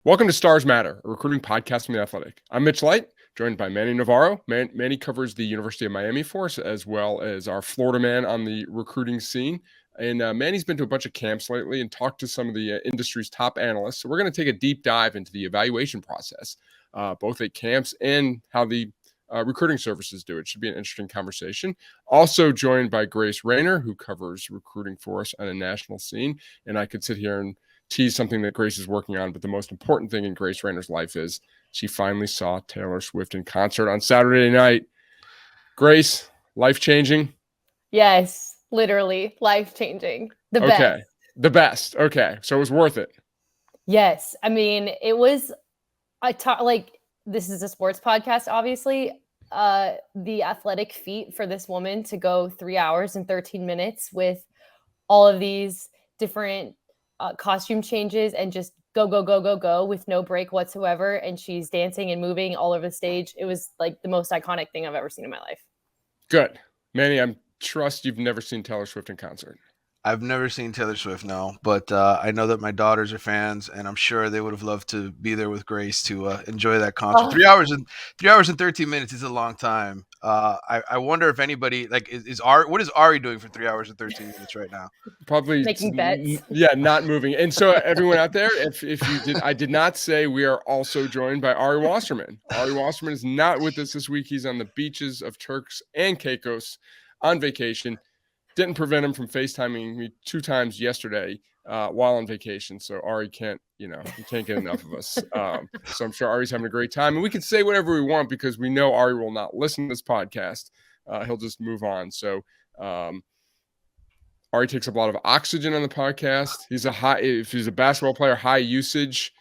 Welcome to Stars Matter, a recruiting podcast from The Athletic. I'm Mitch Light, joined by Manny Navarro. Manny covers the University of Miami for us, as well as our Florida man on the recruiting scene. And Manny's been to a bunch of camps lately and talked to some of the industry's top analysts. So we're going to take a deep dive into the evaluation process, both at camps and how the recruiting services do it. Should be an interesting conversation. Also joined by Grace Rayner, who covers recruiting for us on a national scene. And I could sit here and tease something that Grace is working on, but the most important thing in Grace Rayner's life is she finally saw Taylor Swift in concert on Saturday night. Grace, life-changing? Yes, literally life-changing. The best. The best. Okay, so it was worth it. Yes, I mean, it was. This is a sports podcast, obviously. The athletic feat for this woman to go 3 hours and 13 minutes with all of these different costume changes and just go with no break whatsoever. And she's dancing and moving all over the stage. It was like the most iconic thing I've ever seen in my life. Good. Manny, I trust you've never seen Taylor Swift in concert. I've never seen Taylor Swift, no, but I know that my daughters are fans, and I'm sure they would have loved to be there with Grace to enjoy that concert. Oh. 3 hours and 13 minutes is a long time. I wonder if anybody is Ari. What is Ari doing for 3 hours and 13 minutes right now? Probably making bets. Yeah, not moving. And so everyone out there, if you did, I did not say we are also joined by Ari Wasserman. Ari Wasserman is not with us this week. He's on the beaches of Turks and Caicos on vacation. Didn't prevent him from FaceTiming me 2 times yesterday while on vacation. So Ari can't, he can't get enough of us. So I'm sure Ari's having a great time. And we can say whatever we want because we know Ari will not listen to this podcast. He'll just move on. So Ari takes up a lot of oxygen on the podcast. If he's a basketball player, high usage.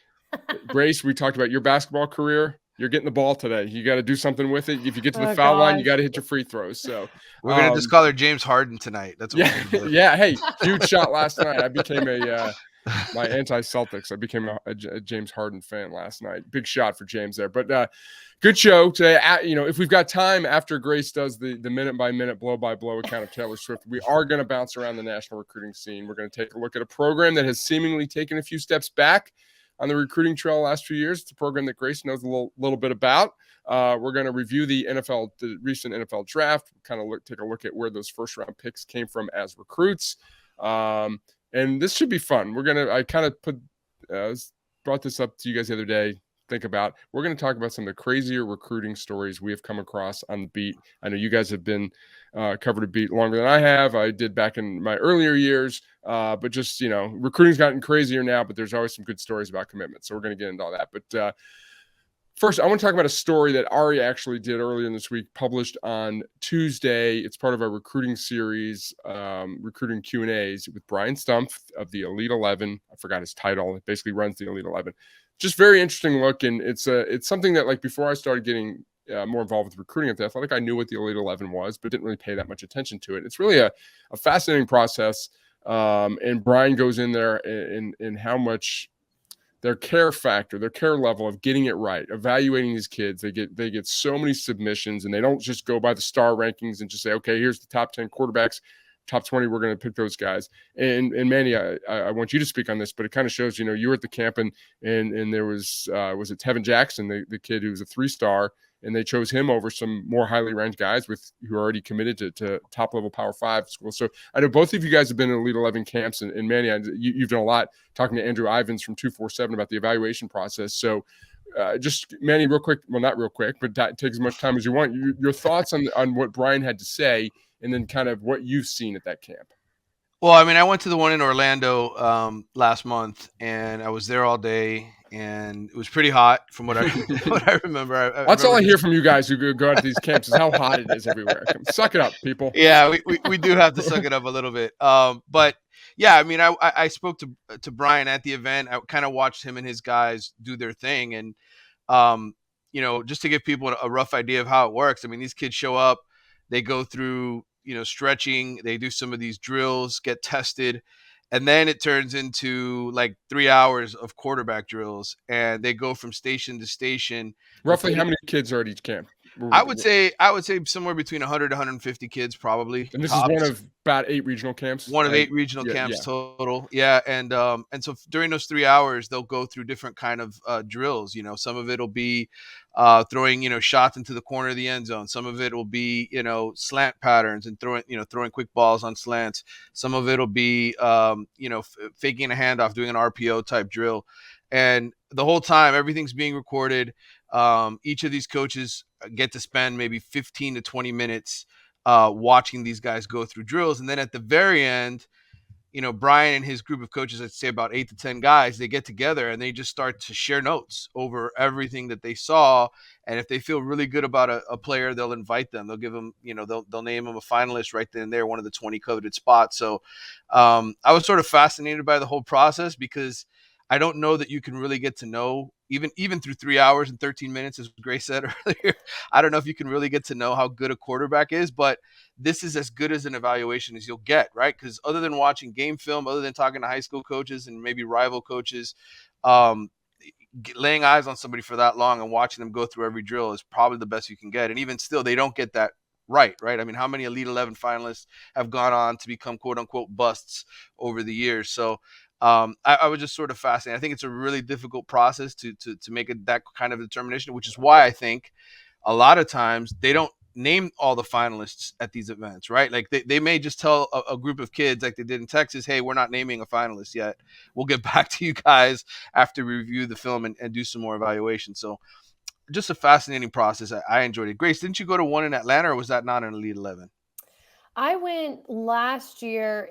Grace, we talked about your basketball career. You're getting the ball today. You got to do something with it. If you get to the foul line, you got to hit your free throws. So we're gonna just call her James Harden tonight. That's what we're gonna do. Yeah. Hey, huge shot last night. I became my anti-Celtics. I became a James Harden fan last night. Big shot for James there. But good show today. If we've got time after Grace does the minute by minute, blow by blow account of Taylor Swift, we are going to bounce around the national recruiting scene. We're going to take a look at a program that has seemingly taken a few steps back on the recruiting trail the last few years. It's a program that Grace knows a little bit about. We're going to review the recent NFL draft, kind of take a look at where those first round picks came from as recruits. And this should be fun. I kind of brought this up to you guys the other day. We're going to talk about some of the crazier recruiting stories we have come across on the beat. I know you guys have been covered a beat longer than I have. I did back in my earlier years, but just, recruiting's gotten crazier now, but there's always some good stories about commitment. So we're going to get into all that. But first, I want to talk about a story that Ari actually did earlier in this week, published on Tuesday. It's part of our recruiting series, recruiting Q&As with Brian Stumpf of the Elite 11. I forgot his title. It basically runs the Elite 11. Just very interesting look, and it's something that, before I started getting more involved with recruiting at the Athletic, I knew what the Elite 11 was, but didn't really pay that much attention to it. It's really a fascinating process, and Brian goes in there in how much their care factor, their care level of getting it right, evaluating these kids. They get so many submissions, and they don't just go by the star rankings and just say, okay, here's the top 10 quarterbacks. Top 20, we're going to pick those guys. And Manny, I want you to speak on this, but it kind of shows, you were at the camp and there was it Tevin Jackson, the kid who was a 3-star, and they chose him over some more highly ranked guys who are already committed to top level Power 5 schools. So I know both of you guys have been in Elite 11 camps, and Manny, you've done a lot talking to Andrew Ivins from 247 about the evaluation process. So just Manny, real quick, well, not real quick, but take as much time as you want. Your thoughts on what Brian had to say, and then kind of what you've seen at that camp. Well, I mean, I went to the one in Orlando last month, and I was there all day, and it was pretty hot from what I remember. That's all I hear from you guys who go out to these camps is how hot it is everywhere. Suck it up, people. Yeah, we do have to suck it up a little bit. But yeah, I mean, I spoke to Brian at the event. I kind of watched him and his guys do their thing, and just to give people a rough idea of how it works. I mean, these kids show up, they go through stretching, they do some of these drills, get tested, and then it turns into like 3 hours of quarterback drills, and they go from station to station. Roughly how many kids are at each camp? I would say somewhere between 100 to 150 kids probably. And this is one Tops. of about 8 regional camps. One of 8 regional camps total. Yeah. And so during those 3 hours, they'll go through different kind of drills. You know, some of it'll be throwing, shots into the corner of the end zone. Some of it will be, slant patterns and throwing quick balls on slants. Some of it'll be, faking a handoff, doing an RPO type drill. And the whole time, everything's being recorded. Each of these coaches get to spend maybe 15 to 20 minutes watching these guys go through drills. And then at the very end, Brian and his group of coaches, I'd say about 8 to 10 guys, they get together and they just start to share notes over everything that they saw. And if they feel really good about a player, they'll invite them. They'll give them, they'll name them a finalist right then and there, one of the 20 coveted spots. So I was sort of fascinated by the whole process because I don't know that you can really get to know, even through 3 hours and 13 minutes, as Grace said earlier, I don't know if you can really get to know how good a quarterback is, but this is as good as an evaluation as you'll get, right? Because other than watching game film, other than talking to high school coaches and maybe rival coaches, laying eyes on somebody for that long and watching them go through every drill is probably the best you can get. And even still, they don't get that right? I mean, how many Elite 11 finalists have gone on to become quote unquote busts over the years? So I was just sort of fascinated. I think it's a really difficult process to make that kind of determination, which is why I think a lot of times they don't name all the finalists at these events, right? Like they may just tell a group of kids like they did in Texas, hey, we're not naming a finalist yet. We'll get back to you guys after we review the film and do some more evaluation. So just a fascinating process. I enjoyed it. Grace, didn't you go to one in Atlanta, or was that not an Elite 11? I went last year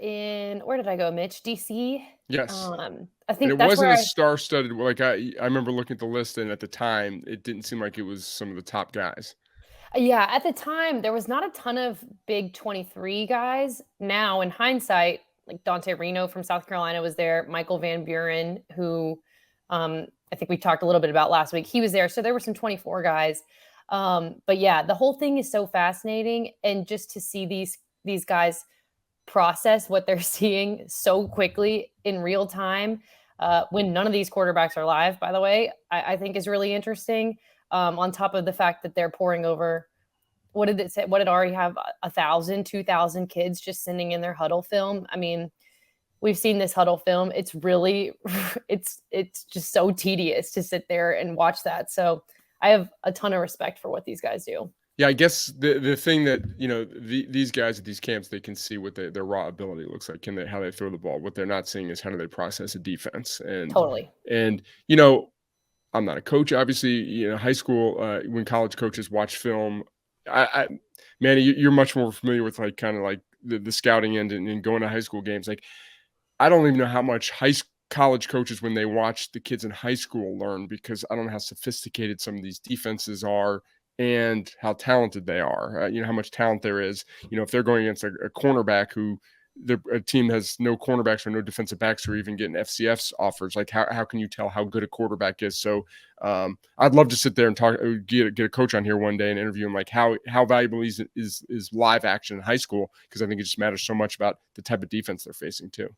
where did I go, Mitch? DC? Yes. I think and it wasn't a star-studded. Like I remember looking at the list, and at the time, it didn't seem like it was some of the top guys. Yeah, at the time, there was not a ton of big 23 guys. Now, in hindsight, like Dante Reno from South Carolina was there. Michael Van Buren, who I think we talked a little bit about last week, he was there. So there were some 24 guys. But yeah, the whole thing is so fascinating. And just to see these guys process what they're seeing so quickly in real time, when none of these quarterbacks are live, by the way, I think is really interesting. On top of the fact that they're pouring over, what did it say? What did Ari have? 1,000, 2,000 kids just sending in their huddle film. I mean, we've seen this huddle film. It's really, it's just so tedious to sit there and watch that. So I have a ton of respect for what these guys do. Yeah, I guess the thing that, these guys at these camps, they can see what their raw ability looks like, how they throw the ball. What they're not seeing is how do they process a defense. And totally. And, I'm not a coach, obviously, high school, when college coaches watch film, Manny, you're much more familiar with like kind of like the scouting end and going to high school games. Like, I don't even know how much college coaches, when they watch the kids in high school, learn, because I don't know how sophisticated some of these defenses are and how talented they are, how much talent there is. If they're going against a cornerback who a team has no cornerbacks or no defensive backs, or even getting FCF's offers, like how can you tell how good a quarterback is? So I'd love to sit there and get a coach on here one day and interview him, like how valuable is live action in high school, because I think it just matters so much about the type of defense they're facing too.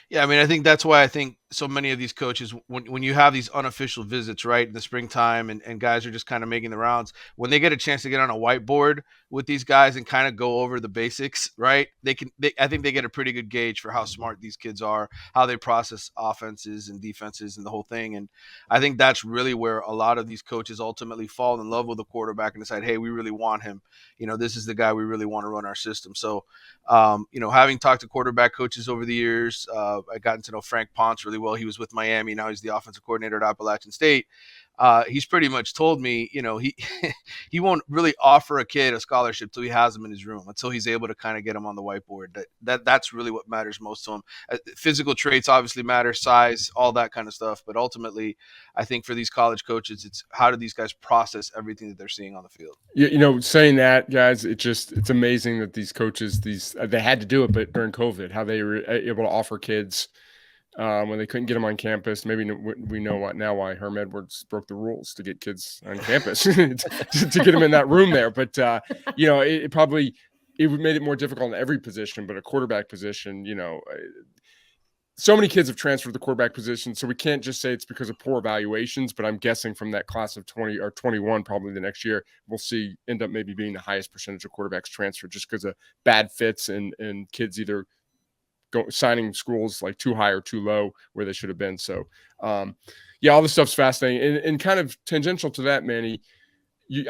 Yeah, I mean, I think that's why I think so many of these coaches, when you have these unofficial visits, right, in the springtime, and guys are just kind of making the rounds, when they get a chance to get on a whiteboard with these guys and kind of go over the basics, right, I think they get a pretty good gauge for how smart these kids are, how they process offenses and defenses and the whole thing. And I think that's really where a lot of these coaches ultimately fall in love with a quarterback and decide, hey, we really want him. This is the guy we really want to run our system. So, having talked to quarterback coaches over the years, I gotten to know Frank Ponce really well. He was with Miami. Now he's the offensive coordinator at Appalachian State. He's pretty much told me, he won't really offer a kid a scholarship till he has him in his room, until he's able to kind of get him on the whiteboard. That's really what matters most to him. Physical traits obviously matter, size, all that kind of stuff. But ultimately, I think for these college coaches, it's how do these guys process everything that they're seeing on the field? Saying that, guys, it's amazing that these coaches, they had to do it, but during COVID, how they were able to offer kids when they couldn't get them on campus. Maybe we know why Herm Edwards broke the rules to get kids on campus to get them in that room there. But it probably made it more difficult in every position, but a quarterback position, so many kids have transferred to the quarterback position, so we can't just say it's because of poor evaluations, but I'm guessing from that class of 20 or 21, probably the next year, we'll end up maybe being the highest percentage of quarterbacks transferred just because of bad fits and kids either signing schools like too high or too low where they should have been. So, yeah, all this stuff's fascinating. And kind of tangential to that, Manny,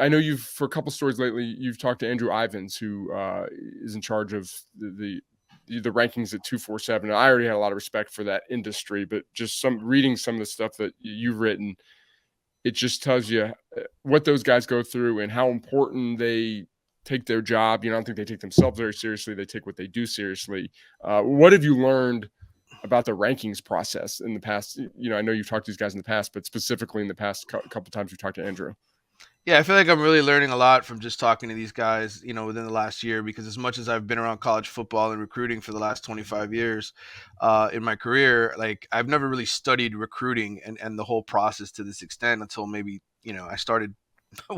I know for a couple stories lately, you've talked to Andrew Ivins, who is in charge of the rankings at 247. I already had a lot of respect for that industry, but just reading some of the stuff that you've written, it just tells you what those guys go through and how important they take their job. I don't think they take themselves very seriously. They take what they do seriously. What have you learned about the rankings process in the past? I know you've talked to these guys in the past, but specifically in the past couple times you've talked to Andrew. Yeah, I feel like I'm really learning a lot from just talking to these guys, within the last year, because as much as I've been around college football and recruiting for the last 25 years in my career, like I've never really studied recruiting and the whole process to this extent until maybe, I started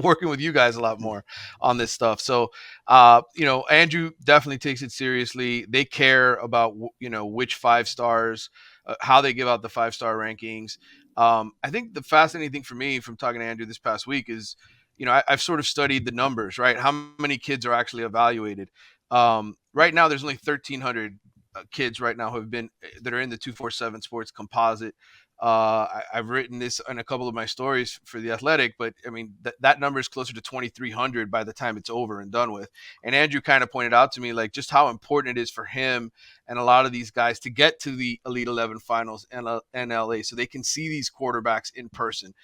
working with you guys a lot more on this stuff. So, Andrew definitely takes it seriously. They care about, which 5 stars, how they give out the 5-star rankings. I think the fascinating thing for me from talking to Andrew this past week is, I've sort of studied the numbers, right? How many kids are actually evaluated? Right now, there's only 1,300 kids right now that are in the 247 Sports Composite. I've written this in a couple of my stories for The Athletic, but I mean, that number is closer to 2,300 by the time it's over and done with. And Andrew kind of pointed out to me, like, just how important it is for him and a lot of these guys to get to the Elite 11 finals in LA so they can see these quarterbacks in person.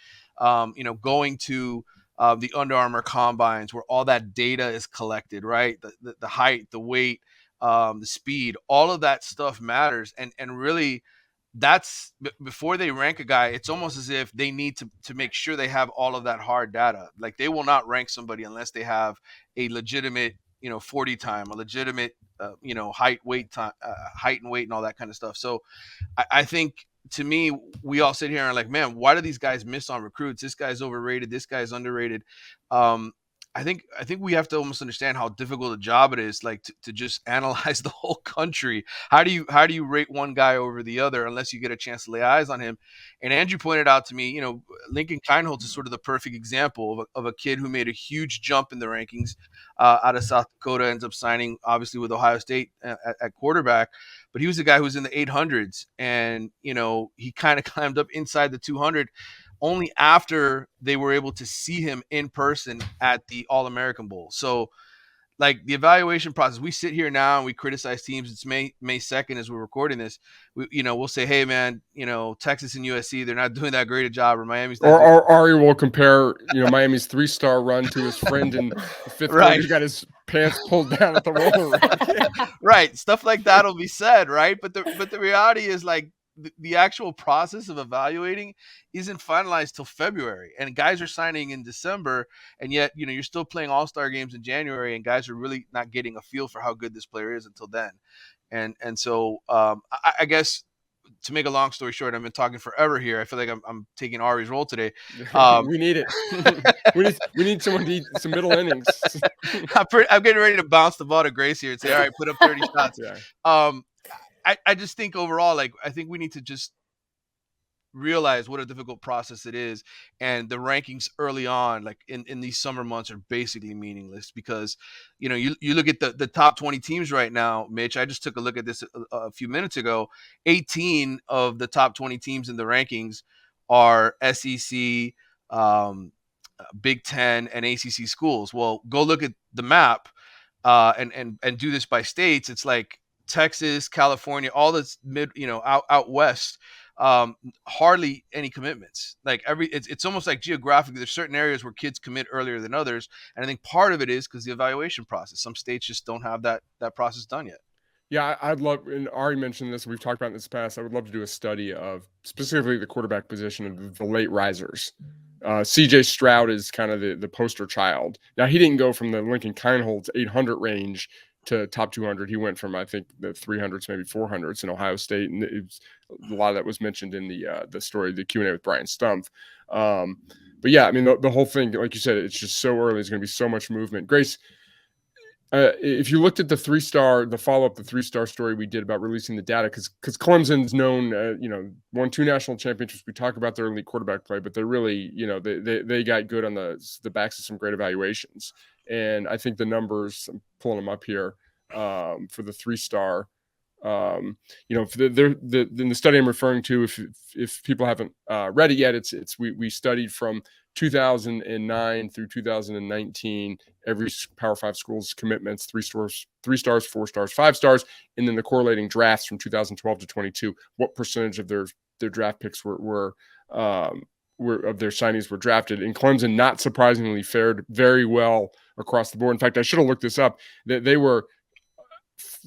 Going to the Under Armour combines where all that data is collected, right? The height, the weight, the speed, all of that stuff matters. And really, that's before they rank a guy. It's almost as if they need to make sure they have all of that hard data. Like they will not rank somebody unless they have a legitimate 40 time, a legitimate height and weight and all that kind of stuff. So I think, to me, we all sit here and are like, man, why do these guys miss on recruits? This guy's overrated, this guy's underrated. I think we have to almost understand how difficult a job it is, like to just analyze the whole country. How do you rate one guy over the other unless you get a chance to lay eyes on him? And Andrew pointed out to me, Lincoln Kienholz is sort of the perfect example of a kid who made a huge jump in the rankings out of South Dakota, ends up signing obviously with Ohio State at quarterback. But he was a guy who was in the 800s, and he kind of climbed up inside the 200 only after they were able to see him in person at the All-American Bowl. So, like, the evaluation process, we sit here now and we criticize teams. It's May 2nd as we're recording this. We'll say, hey, man, Texas and USC, they're not doing that great a job, or Miami's not or Ari will compare, Miami's 3-star run to his friend in the 5th grade who got his pants pulled down at the roller rink. Right. Stuff like that will be said, right? But the reality is, like, the actual process of evaluating isn't finalized till February, and guys are signing in December, and yet you're still playing all-star games in January, and guys are really not getting a feel for how good this player is until then. And so I guess, to make a long story short, I've been talking forever here. I feel like I'm taking Ari's role today. We need it. we need someone to eat some middle innings. I'm getting ready to bounce the ball to Grace here and say, all right, put up 30 shots. Yeah. I just think overall, like, I think we need to just realize what a difficult process it is, and the rankings early on, like in these summer months, are basically meaningless because you look at the top 20 teams right now, Mitch. I just took a look at this a few minutes ago. 18 of the top 20 teams in the rankings are SEC, Big Ten, and ACC schools. Well, go look at the map and do this by states. It's like Texas, California, all this out west, hardly any commitments. Like it's almost like geographically, there's certain areas where kids commit earlier than others, and I think part of it is because the evaluation process. Some states just don't have that process done yet. Yeah, I'd love, and Ari mentioned this, we've talked about in this past, I would love to do a study of specifically the quarterback position of the late risers. CJ Stroud is kind of the poster child. Now, he didn't go from the Lincoln Kienholz 800 range to top 200. He went from, I think, the 300s, maybe 400s in Ohio State, and a lot of that was mentioned in the story, the Q&A with Brian Stumpf. But yeah, I mean, the whole thing, like you said, it's just so early. There's going to be so much movement. Grace, If you looked at the 3-star, the follow-up, the 3-star story we did about releasing the data, because Clemson's known, won 2 national championships. We talk about their elite quarterback play, but they're really, they got good on the backs of some great evaluations. And I think the numbers, I'm pulling them up here, for the 3-star, in the study I'm referring to, if people haven't read it yet, we studied from 2009 through 2019 every Power 5 school's commitments, 3 stars, 4 stars, 5 stars, and then the correlating drafts from 2012 to 22. What percentage of their draft picks were of their signees were drafted? And Clemson, not surprisingly, fared very well across the board. In fact, I should have looked this up. They were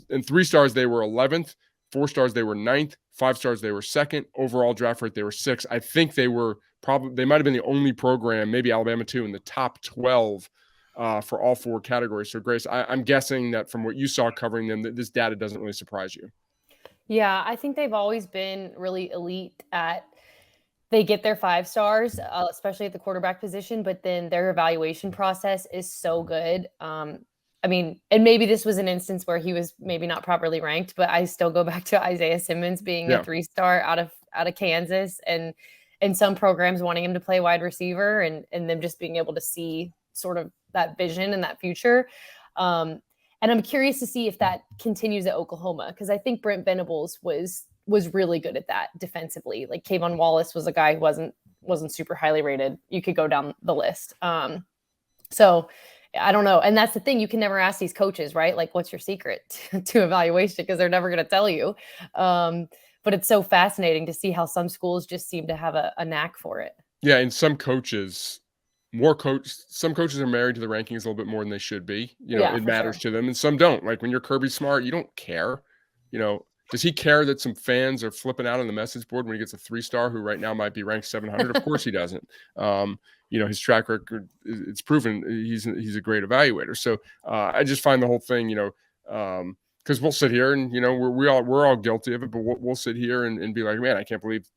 in 3 stars, they were 11th. 4 stars, they were 9th. 5 stars, they were 2nd. Overall draft rate, they were 6th. I think they might have been the only program, maybe Alabama too, in the top 12 for all 4 categories. So, Grace, I'm guessing that from what you saw covering them, that this data doesn't really surprise you. Yeah, I think they've always been really elite they get their 5 stars, especially at the quarterback position, but then their evaluation process is so good. And maybe this was an instance where he was maybe not properly ranked, but I still go back to Isaiah Simmons being a 3-star out of Kansas, and some programs wanting him to play wide receiver, and them just being able to see sort of that vision and that future. And I'm curious to see if that continues at Oklahoma, because I think Brent Venables was really good at that defensively. Like Kayvon Wallace was a guy who wasn't super highly rated. You could go down the list. So I don't know. And that's the thing. You can never ask these coaches, right? Like, what's your secret to evaluation? Because they're never going to tell you. But it's so fascinating to see how some schools just seem to have a knack for it. Yeah. And some coaches are married to the rankings a little bit more than they should be. It matters to them, and some don't. Like when you're Kirby Smart, you don't care. Does he care that some fans are flipping out on the message board when he gets a 3-star who right now might be ranked 700? Of course he doesn't. His track record, it's proven he's a great evaluator. So I just find the whole thing, because we'll sit here and, we're all guilty of it, but we'll sit here and be like, man, I can't believe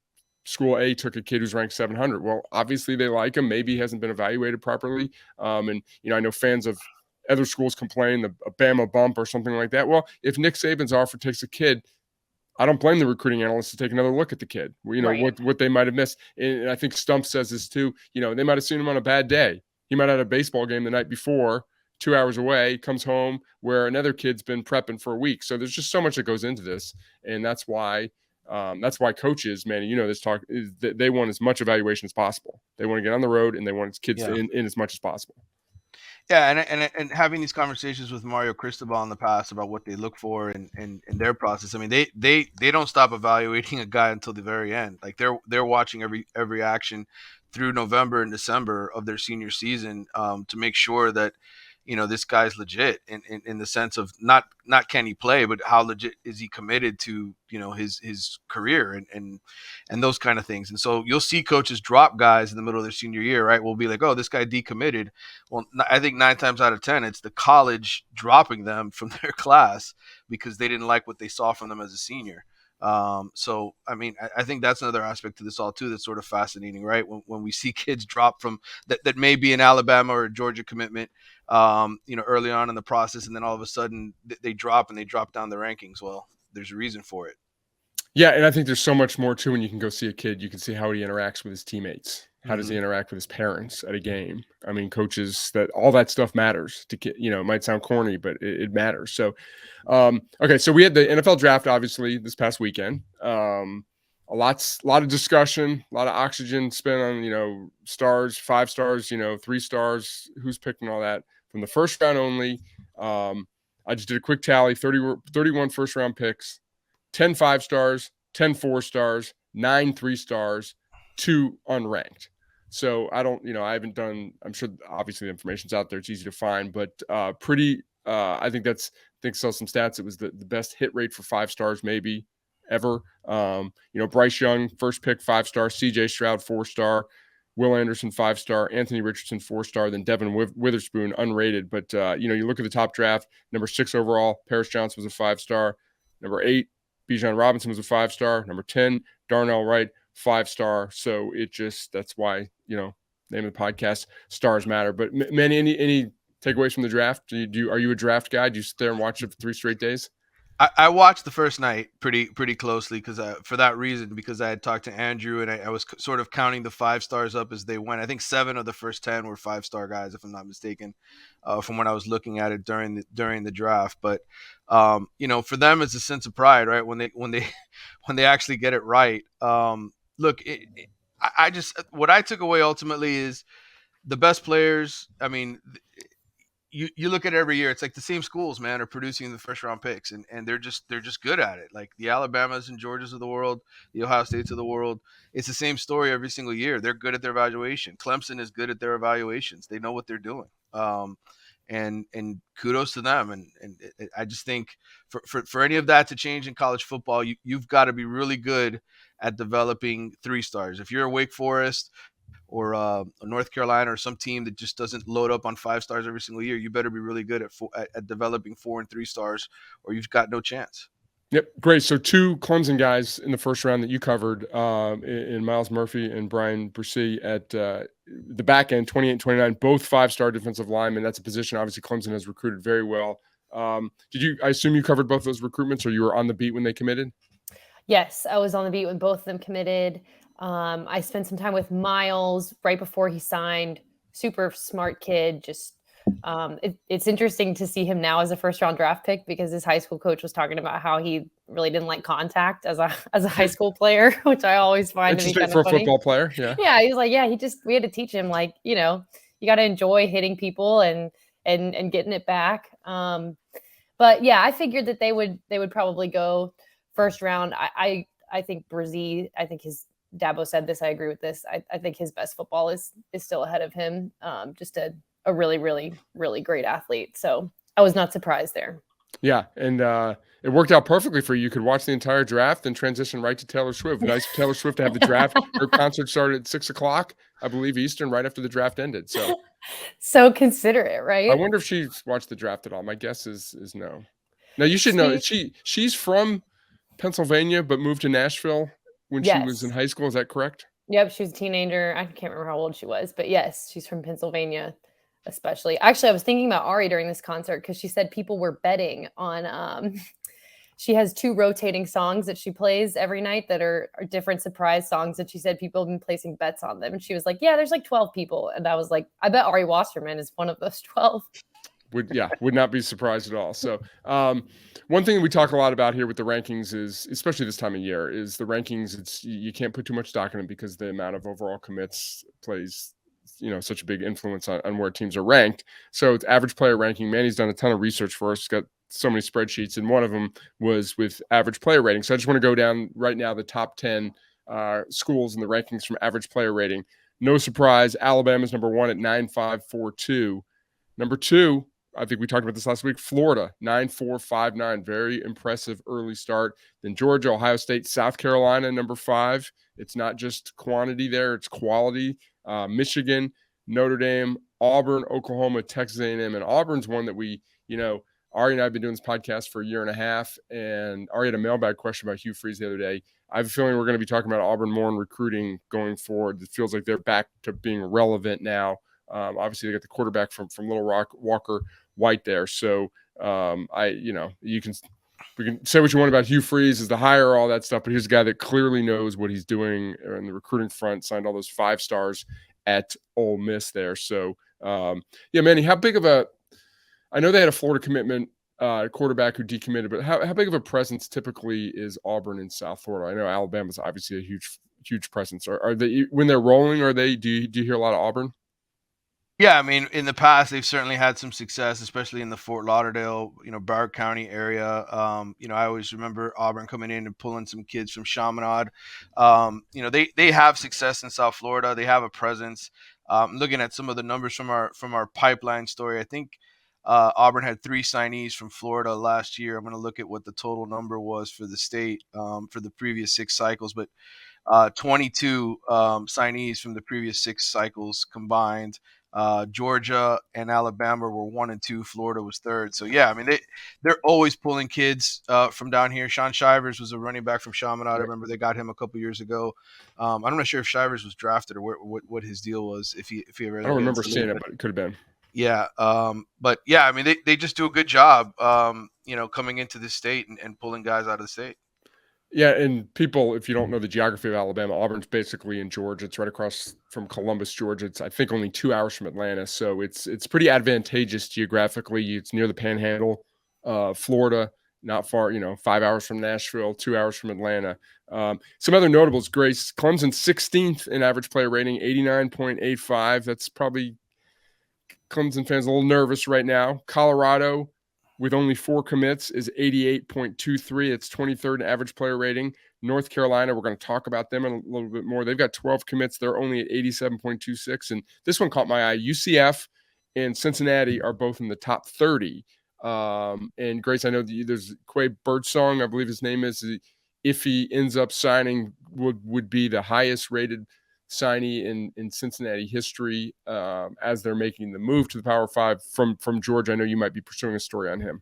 school A took a kid who's ranked 700. Well, obviously they like him. Maybe he hasn't been evaluated properly. I know fans of other schools complain, a Bama bump or something like that. Well, if Nick Saban's offer takes a kid, I don't blame the recruiting analysts to take another look at the kid, right. what they might have missed. And I think Stump says this too, they might have seen him on a bad day. He might have had a baseball game the night before, 2 hours away, comes home where another kid's been prepping for a week. So there's just so much that goes into this. And that's why coaches, man, this talk is that they want as much evaluation as possible. They want to get on the road and they want kids in as much as possible. Yeah, and having these conversations with Mario Cristobal in the past about what they look for in their process. I mean, they don't stop evaluating a guy until the very end. Like they're watching every action through November and December of their senior season to make sure that this guy's legit in the sense of not can he play, but how legit is he committed to his career and those kind of things. And so you'll see coaches drop guys in the middle of their senior year, right? We'll be like, oh, this guy decommitted. Well, I think 9 times out of 10, it's the college dropping them from their class because they didn't like what they saw from them as a senior. So, I mean, I think that's another aspect to this all too that's sort of fascinating, right? When we see kids drop from that may be an Alabama or a Georgia commitment, early on in the process, and then all of a sudden they drop down the rankings. Well, there's a reason for it. Yeah, and I think there's so much more too when you can go see a kid. You can see how he interacts with his teammates. How does he interact with his parents at a game? I mean, coaches, all that stuff matters to kid. It might sound corny, but it matters. So, okay, so we had the NFL draft obviously this past weekend. A lot of discussion, a lot of oxygen spent on stars, 5 stars, 3 stars, who's picking all that from the first round only. I just did a quick tally: 31 first round picks, 10 5 stars, 10 4 stars, 9 3 stars, 2 unranked. So I haven't done, I'm sure obviously the information's out there. It's easy to find, but I think saw some stats. It was the best hit rate for 5 stars maybe ever. Bryce Young, first pick, 5 star, CJ Stroud, 4 star, Will Anderson, 5 star, Anthony Richardson, 4 star, then Devin Witherspoon, unrated. But, you look at the top draft, number 6 overall, Paris Johnson was a 5 star, number 8, Bijan Robinson was a 5 star, number 10, Darnell Wright, 5 star. So that's why, name of the podcast, stars matter. But any takeaways from the draft? Are you a draft guy? Do you sit there and watch it for 3 straight days? I watched the first night pretty closely because for that reason, because I had talked to Andrew and I was sort of counting the 5-stars up as they went. I think 7 of the first 10 were 5-star guys, if I'm not mistaken, from when I was looking at it during the draft. But for them, it's a sense of pride, right? When they when they actually get it right. Look, I just what I took away ultimately is the best players. I mean, you look at it every year, it's like the same schools, man, are producing the first round picks, and they're just good at it. Like the Alabamas and Georgias of the world, the Ohio States of the world. It's the same story every single year. They're good at their evaluation. Clemson is good at their evaluations. They know what they're doing. And kudos to them. And I just think for any of that to change in college football, you've got to be really good at developing 3-stars. If you're a Wake Forest or North Carolina or some team that just doesn't load up on 5-stars every single year, you better be really good at developing 4 and 3 stars, or you've got no chance. Yep, great. So 2 Clemson guys in the first round that you covered, in Miles Murphy and Brian Bresee at the back end, 28 and 29, both 5-star defensive linemen. That's a position obviously Clemson has recruited very well. I assume you covered both those recruitments, or you were on the beat when they committed? Yes, I was on the beat when both of them committed. I spent some time with Miles right before he signed. Super smart kid. Just it's interesting to see him now as a first-round draft pick, because his high school coach was talking about how he really didn't like contact as a high school player, which I always find to be kind of for a funny. football player. Yeah. Yeah, he was like, yeah, we had to teach him, like, you got to enjoy hitting people and getting it back. But yeah, I figured that they would probably go first round. I think Brzee, I think Dabo said this, I agree with this. I think his best football is still ahead of him. Just a really, really, really great athlete. So I was not surprised there. Yeah, and it worked out perfectly for you. You could watch the entire draft and transition right to Taylor Swift. Nice for Taylor Swift to have the draft. Her concert started at 6:00, I believe, Eastern, right after the draft ended. So considerate, right? I wonder if she's watched the draft at all. My guess is no. Now you should know she's from Pennsylvania, but moved to Nashville when she was in high school. Is that correct? Yep, she was a teenager. I can't remember how old she was, but yes, she's from Pennsylvania. Especially, actually, I was thinking about Ari during this concert, because she said people were betting on. She has 2 rotating songs that she plays every night that are different surprise songs, and she said people have been placing bets on them. And she was like, "Yeah, there's like 12 people," and I was like, "I bet Ari Wasserman is one of those 12." Would not be surprised at all. So one thing we talk a lot about here with the rankings is, especially this time of year, is the rankings. You can't put too much stock in it because the amount of overall commits plays such a big influence on where teams are ranked. So it's average player ranking. Manny's done a ton of research for us. He's got so many spreadsheets, and one of them was with average player rating. So I just want to go down right now the top 10 schools in the rankings from average player rating. No surprise, Alabama's number 1 at 9.542. Number 2, I think we talked about this last week, Florida, 9.459. Very impressive early start. Then Georgia, Ohio State, South Carolina, number 5. It's not just quantity there, it's quality. Michigan, Notre Dame, Auburn, Oklahoma, Texas A&M. And Auburn's one that we, Ari and I have been doing this podcast for a year and a half, and Ari had a mailbag question about Hugh Freeze the other day. I have a feeling we're going to be talking about Auburn more in recruiting going forward. It feels like they're back to being relevant now. Obviously, they got the quarterback from Little Rock, Walker White there. So we can say what you want about Hugh Freeze as the hire, all that stuff, but he's a guy that clearly knows what he's doing in the recruiting front, signed all those 5-stars at Ole Miss there. So, Manny, how big of I know they had a Florida commitment quarterback who decommitted, but how big of a presence typically is Auburn in South Florida? I know Alabama's obviously a huge presence. Are they, when they're rolling, do you hear a lot of Auburn? Yeah, I mean, in the past, they've certainly had some success, especially in the Fort Lauderdale, Broward County area. I always remember Auburn coming in and pulling some kids from Chaminade. They have success in South Florida. They have a presence. Looking at some of the numbers from our pipeline story, I think Auburn had 3 signees from Florida last year. I'm going to look at what the total number was for the state for the previous 6 cycles, but 22 signees from the previous 6 cycles combined. Georgia and Alabama were 1 and 2. Florida was 3rd. So yeah, I mean they're always pulling kids from down here. Sean Shivers was a running back from Chaminade. I remember they got him a couple years ago. I'm not sure if Shivers was drafted or what his deal was. If he ever. I don't remember seeing it, but it could have been. Yeah. But yeah, I mean, they just do a good job, coming into the state and pulling guys out of the state. Yeah, and people, if you don't know the geography of Alabama, Auburn's basically in Georgia. It's right across from Columbus, Georgia. It's, I think, only 2 hours from Atlanta, so it's pretty advantageous geographically. It's near the Panhandle, Florida, not far. 5 hours from Nashville, 2 hours from Atlanta. Some other notables: Grace, Clemson 16th in average player rating, 89.85. That's probably Clemson fans a little nervous right now. Colorado, with only 4 commits, is 88.23. It's 23rd in average player rating. North Carolina, we're going to talk about them in a little bit more. They've got 12 commits. They're only at 87.26. And this one caught my eye. UCF and Cincinnati are both in the top 30. And Grace, I know there's Quay Birdsong, I believe his name is. If he ends up signing, would be the highest rated signee in Cincinnati history, as they're making the move to the Power Five from Georgia. I know you might be pursuing a story on him.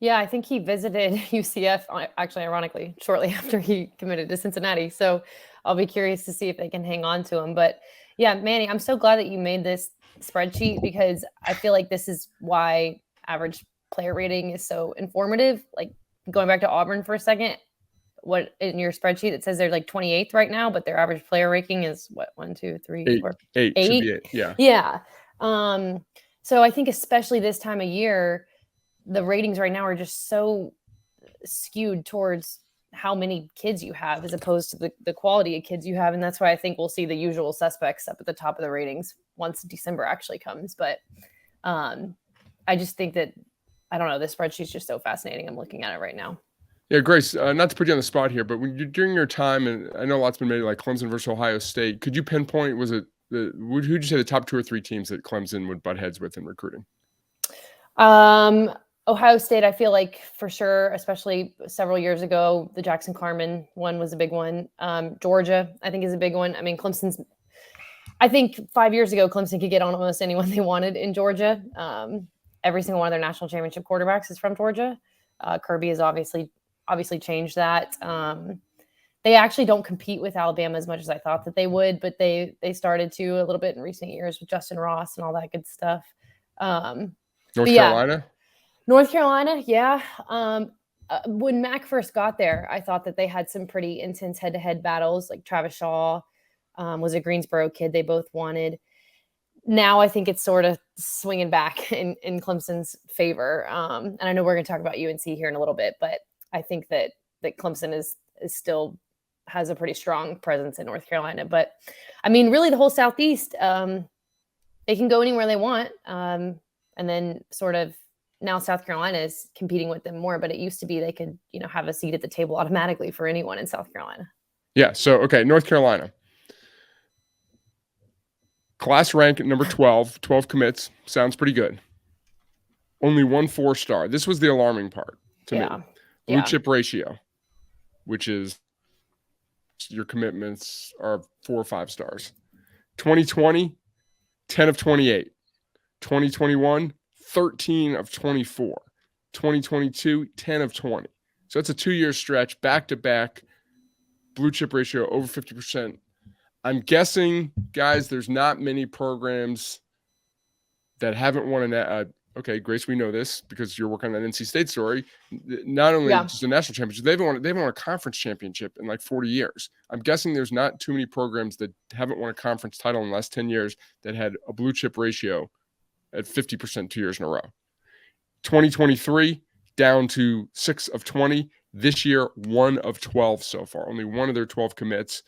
Yeah, I think he visited UCF, actually, ironically, shortly after he committed to Cincinnati. So I'll be curious to see if they can hang on to him. But yeah, Manny, I'm so glad that you made this spreadsheet, because I feel like this is why average player rating is so informative. Like, going back to Auburn for a second, what in your spreadsheet, it says they're like 28th right now, but their average player ranking is what, 1, 2, 3, 4, 8? Should be 8. Yeah. Yeah. So I think especially this time of year, the ratings right now are just so skewed towards how many kids you have as opposed to the quality of kids you have. And that's why I think we'll see the usual suspects up at the top of the ratings once December actually comes. But I just think that, I don't know, this spreadsheet's just so fascinating. I'm looking at it right now. Yeah, Grace, not to put you on the spot here, but during your time, and I know a lot's been made, like Clemson versus Ohio State, could you pinpoint, who'd you say the top 2 or 3 teams that Clemson would butt heads with in recruiting? Ohio State, I feel like for sure, especially several years ago, the Jackson Carman one was a big one. Georgia, I think, is a big one. I mean, I think 5 years ago, Clemson could get on almost anyone they wanted in Georgia. Every single one of their national championship quarterbacks is from Georgia. Kirby has obviously changed that. They actually don't compete with Alabama as much as I thought that they would, but they started to a little bit in recent years with Justin Ross and all that good stuff. North Carolina? North Carolina, yeah. When Mac first got there, I thought that they had some pretty intense head-to-head battles. Like Travis Shaw was a Greensboro kid they both wanted. Now I think it's sort of swinging back in Clemson's favor. And I know we're going to talk about UNC here in a little bit, but I think that Clemson is still has a pretty strong presence in North Carolina. But I mean, really the whole Southeast, they can go anywhere they want. And then sort of now South Carolina is competing with them more, but it used to be they could, have a seat at the table automatically for anyone in South Carolina. Yeah. So, okay. North Carolina. Class rank at number 12 commits. Sounds pretty good. Only 1 4-star. This was the alarming part to me. Blue chip ratio, which is your commitments are 4 or 5 stars. 2020, 10 of 28. 2021, 13 of 24. 2022, 10 of 20. So that's a 2-year stretch, back-to-back, blue chip ratio over 50%. I'm guessing, guys, there's not many programs that haven't won okay, Grace, we know this because you're working on that NC State story. Not only just a national championship, they haven't won a conference championship in like 40 years. I'm guessing there's not too many programs that haven't won a conference title in the last 10 years that had a blue chip ratio at 50% 2 years in a row. 2023, down to 6 of 20. This year, 1 of 12 so far. Only 1 of their 12 commits.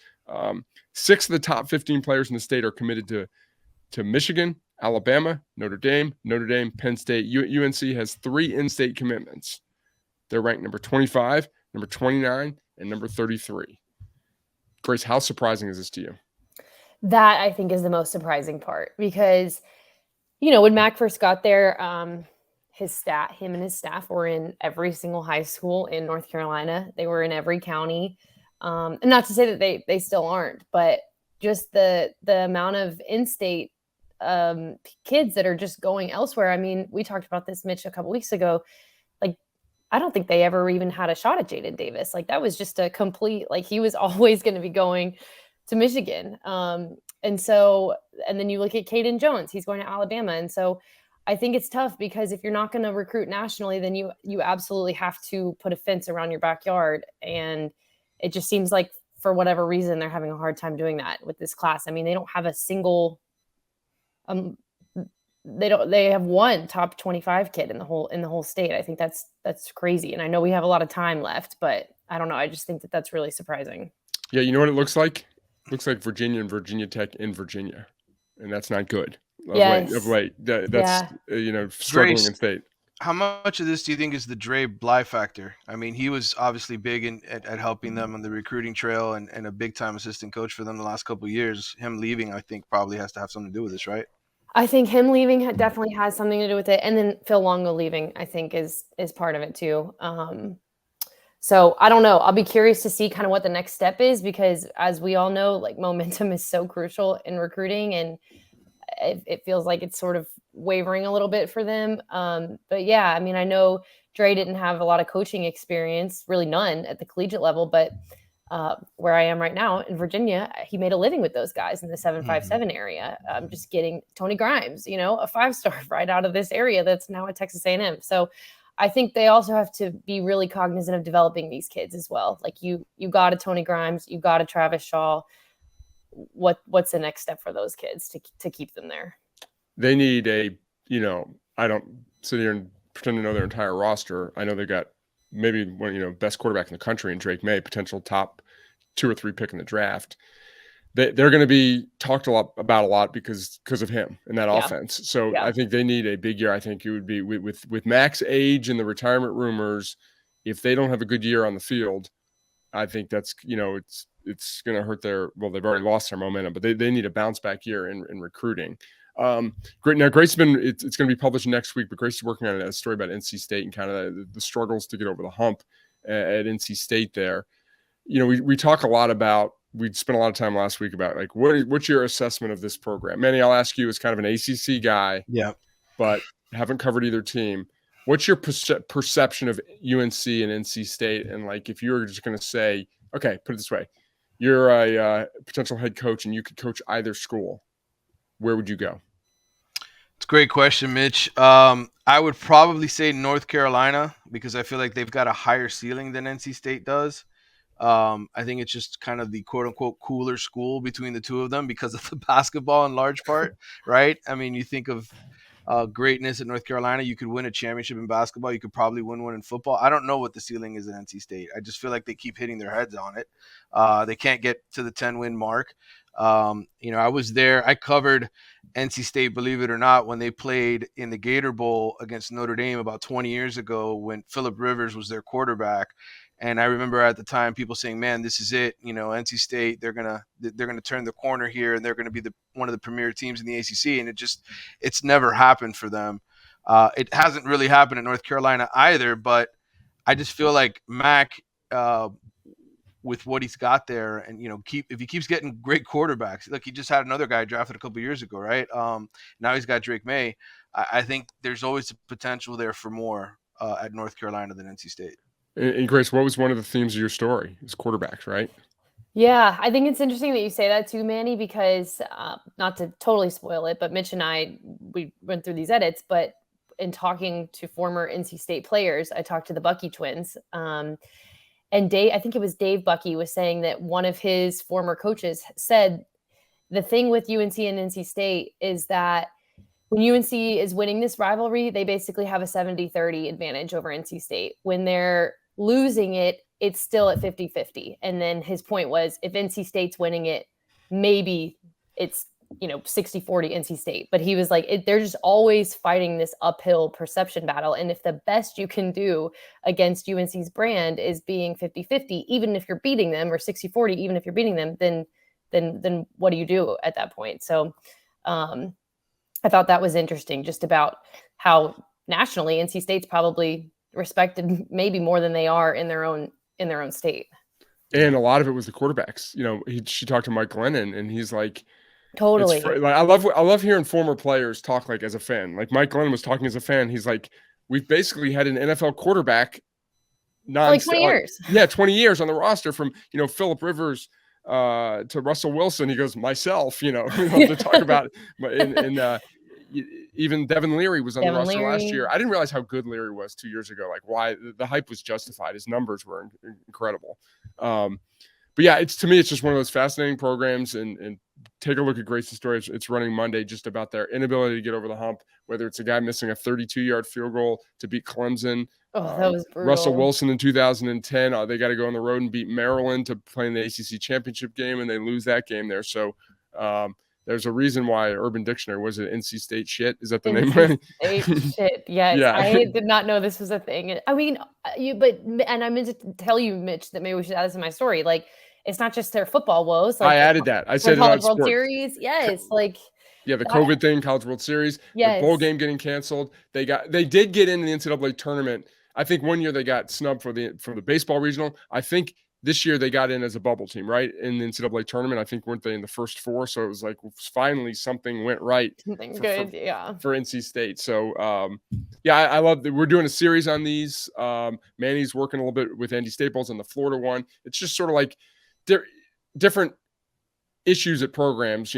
6 of the top 15 players in the state are committed to Michigan, Alabama, Notre Dame, Penn State. UNC has 3 in-state commitments. They're ranked number 25, number 29, and number 33. Grace, how surprising is this to you? That, I think, is the most surprising part because, when Mac first got there, him and his staff were in every single high school in North Carolina. They were in every county. And not to say that they still aren't, but just the amount of in-state kids that are just going elsewhere. I mean, we talked about this, Mitch, a couple weeks ago. Like, I don't think they ever even had a shot at Jaden Davis. Like, that was just a complete, like, he was always going to be going to Michigan. And so, and then you look at Caden Jones, he's going to Alabama. And so I think it's tough because if you're not going to recruit nationally, then you absolutely have to put a fence around your backyard. And it just seems like for whatever reason, they're having a hard time doing that with this class. I mean, they don't have a single, they have one top 25 kid in the whole state. I think that's crazy. And I know we have a lot of time left, but I don't know. I just think that that's really surprising. Yeah. You know what it looks like? It looks like Virginia and Virginia Tech in Virginia. And that's not good. Of late. That's, struggling Grace, in state. how much of this do you think is the Dre Bly factor? I mean, he was obviously big at helping them on the recruiting trail and a big-time assistant coach for them the last couple of years. Him leaving, I think, probably has to have something to do with this, right? I think him leaving definitely has something to do with it. And then Phil Longo leaving, I think, is part of it too. So I don't know. I'll be curious to see kind of what the next step is, because as we all know, like, momentum is so crucial in recruiting, and it feels like it's sort of wavering a little bit for them. But yeah, I mean, I know Dre didn't have a lot of coaching experience, really none at the collegiate level, but where I am right now in Virginia, he made a living with those guys in the 757 area. Just getting Tony Grimes, a 5-star right out of this area that's now at Texas A&M. So I think they also have to be really cognizant of developing these kids as well. Like you got a Tony Grimes, you got a Travis Shaw. What's the next step for those kids to keep them there? They need I don't sit here and pretend to know their entire roster. I know they got maybe one, best quarterback in the country in Drake May, potential top 2 or 3 pick in the draft. They're going to be talked about a lot because of him and that offense. So I think they need a big year. I think it would be with Mac's age and the retirement rumors. If they don't have a good year on the field, I think that's, it's going to hurt they've already lost their momentum, but they need a bounce back year in recruiting. Great. Now, Grace it's going to be published next week, but Grace is working on a story about NC State and kind of the struggles to get over the hump at NC State there. We talk a lot about, we spent a lot of time last week about, like, what's your assessment of this program? Manny, I'll ask you as kind of an ACC guy, but haven't covered either team. What's your perception of UNC and NC State? And, like, if you were just going to say, okay, put it this way, you're a potential head coach and you could coach either school, where would you go? It's a great question, Mitch. I would probably say North Carolina, because I feel like they've got a higher ceiling than NC State does. I think it's just kind of the quote unquote cooler school between the two of them because of the basketball in large part, right? I mean, you think of greatness at North Carolina, you could win a championship in basketball. You could probably win one in football. I don't know what the ceiling is at NC State. I just feel like they keep hitting their heads on it. They can't get to the 10-win mark. I was there. I covered NC State, believe it or not, when they played in the Gator Bowl against Notre Dame about 20 years ago when Phillip Rivers was their quarterback. And I remember at the time people saying, man, this is it. NC State, they're going to turn the corner here and they're going to be one of the premier teams in the ACC. And it's never happened for them. It hasn't really happened at North Carolina either, but I just feel like Mac, with what he's got there, and if he keeps getting great quarterbacks, like he just had another guy drafted a couple years ago, right? Now he's got Drake May. I think there's always the potential there for more at North Carolina than NC State. And Grace, what was one of the themes of your story? It's quarterbacks, right? Yeah, I think it's interesting that you say that too, Manny, because not to totally spoil it, but Mitch and we went through these edits, but in talking to former NC State players, I talked to the Bucky twins. And I think it was Dave Bucky was saying that one of his former coaches said the thing with UNC and NC State is that when UNC is winning this rivalry, they basically have a 70-30 advantage over NC State. When they're losing it, it's still at 50-50. And then his point was, if NC State's winning it, maybe it's 60-40 NC State. But he was like, they're just always fighting this uphill perception battle. And if the best you can do against UNC's brand is being 50-50, even if you're beating them, or 60-40, even if you're beating them, then what do you do at that point? So I thought that was interesting, just about how nationally NC State's probably respected maybe more than they are in their own state. And a lot of it was the quarterbacks. She talked to Mike Glennon, and he's like, totally. I love hearing former players talk, like, as a fan. Like Mike Glennon was talking as a fan. He's like, we've basically had an NFL quarterback like 20 years. 20 years on the roster, from Phillip Rivers to Russell Wilson. He goes, myself, to talk about it. Even Devin Leary was on the roster last year. I didn't realize how good Leary was 2 years ago. Like why the hype was justified. His numbers were incredible. But yeah, to me, it's just one of those fascinating programs. And take a look at Grace's story. It's running Monday, just about their inability to get over the hump, whether it's a guy missing a 32-yard field goal to beat Clemson. Oh, that was brutal. Russell Wilson in 2010, they got to go on the road and beat Maryland to play in the ACC championship game, and they lose that game there. So there's a reason why Urban Dictionary was it NC State shit. Is that the name? State shit. Yes, yeah. I did not know this was a thing. I mean, and I meant to tell you, Mitch, that maybe we should add this in my story. Like, it's not just their football woes. Like I added that. I said College World Series. Yes, like. Yeah, the COVID thing, College World Series, the bowl game getting canceled. They did get into the NCAA tournament. I think one year they got snubbed for the baseball regional. I think this year they got in as a bubble team, right? In the NCAA tournament. I think weren't they in the first four? So it was like finally something went right. Something good, yeah. For NC State. So I love that we're doing a series on these. Manny's working a little bit with Andy Staples on the Florida one. It's just sort of like different issues at programs,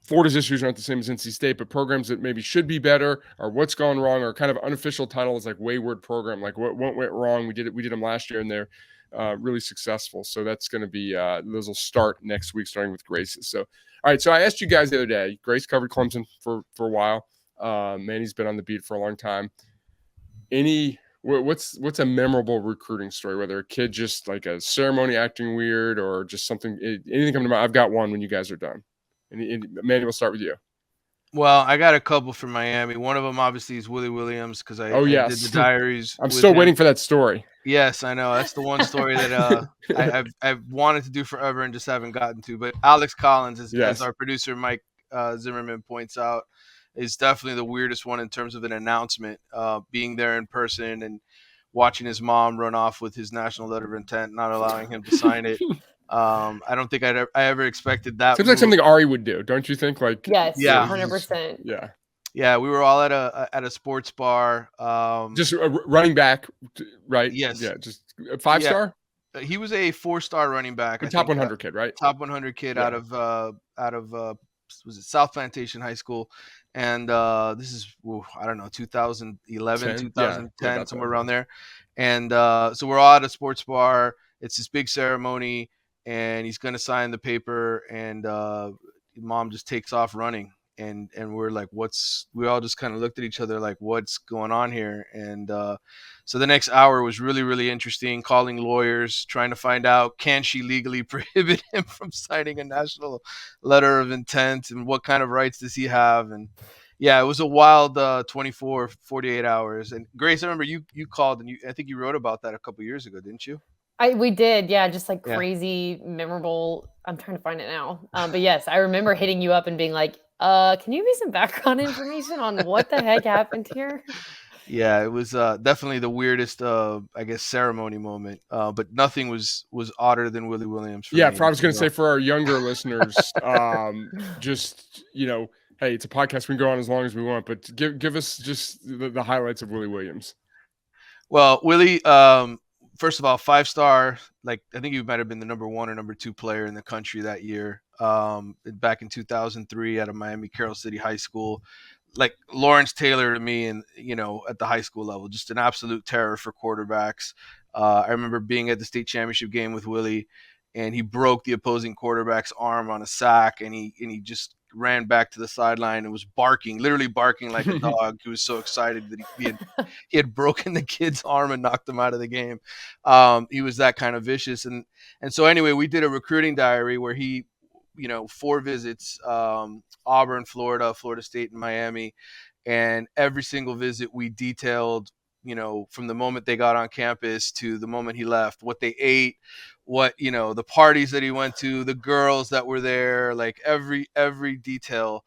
Florida's issues aren't the same as NC State, but programs that maybe should be better or what's gone wrong, or kind of unofficial title is like wayward program, like what went wrong. We did them last year and they're really successful. So that's going to be, those will start next week, starting with Grace's. So, all right. So I asked you guys the other day, Grace covered Clemson for a while. Manny's been on the beat for a long time. What's a memorable recruiting story, whether a kid just like a ceremony acting weird or just anything coming to mind? I've got one when you guys are done. And Manny, we'll start with you. Well, I got a couple from Miami. One of them obviously is Willie Williams because I did the diaries. I'm still waiting for that story. Yes, I know. That's the one story that I've wanted to do forever and just haven't gotten to. But Alex Collins, as our producer Mike Zimmerman points out, is definitely the weirdest one in terms of an announcement. Being there in person and watching his mom run off with his national letter of intent, not allowing him to sign it. I don't think I ever expected that. Seems like something Ari would do, don't you think? Like, yes, yeah, 100%. Yeah. We were all at a sports bar. Just running back, right? Yes. Yeah, just a 5-star. He was a 4-star running back. Top 100 kid, right? Top 100 kid out of was it South Plantation High School, and this is I don't know 2011, 2010, somewhere around there, and so we're all at a sports bar. It's this big ceremony. And he's going to sign the paper, and mom just takes off running. And we're like, we all just kind of looked at each other like, what's going on here? And so the next hour was really, really interesting, calling lawyers, trying to find out, can she legally prohibit him from signing a national letter of intent, and what kind of rights does he have? And yeah, it was a wild 24, 48 hours. And Grace, I remember you called, and I think you wrote about that a couple years ago, didn't you? We did, yeah, just like crazy, memorable. I'm trying to find it now, but yes, I remember hitting you up and being like, "Can you give me some background information on what the heck happened here?" Yeah, it was definitely the weirdest, I guess, ceremony moment. But nothing was odder than Willie Williams. I was going to say for our younger listeners, just hey, it's a podcast. We can go on as long as we want, but give us just the highlights of Willie Williams. Well, Willie. First of all, 5-star, like I think he might have been the number 1 or number 2 player in the country that year. Back in 2003 out of Miami Carroll City High School, like Lawrence Taylor to me, and at the high school level, just an absolute terror for quarterbacks. I remember being at the state championship game with Willie, and he broke the opposing quarterback's arm on a sack, and he just ran back to the sideline and was literally barking like a dog. He was so excited that he had broken the kid's arm and knocked him out of the game. He was that kind of vicious. And so anyway, we did a recruiting diary where he, 4 visits, Auburn, Florida State, and Miami. And every single visit we detailed, from the moment they got on campus to the moment he left, what they ate, what, the parties that he went to, the girls that were there, like every detail.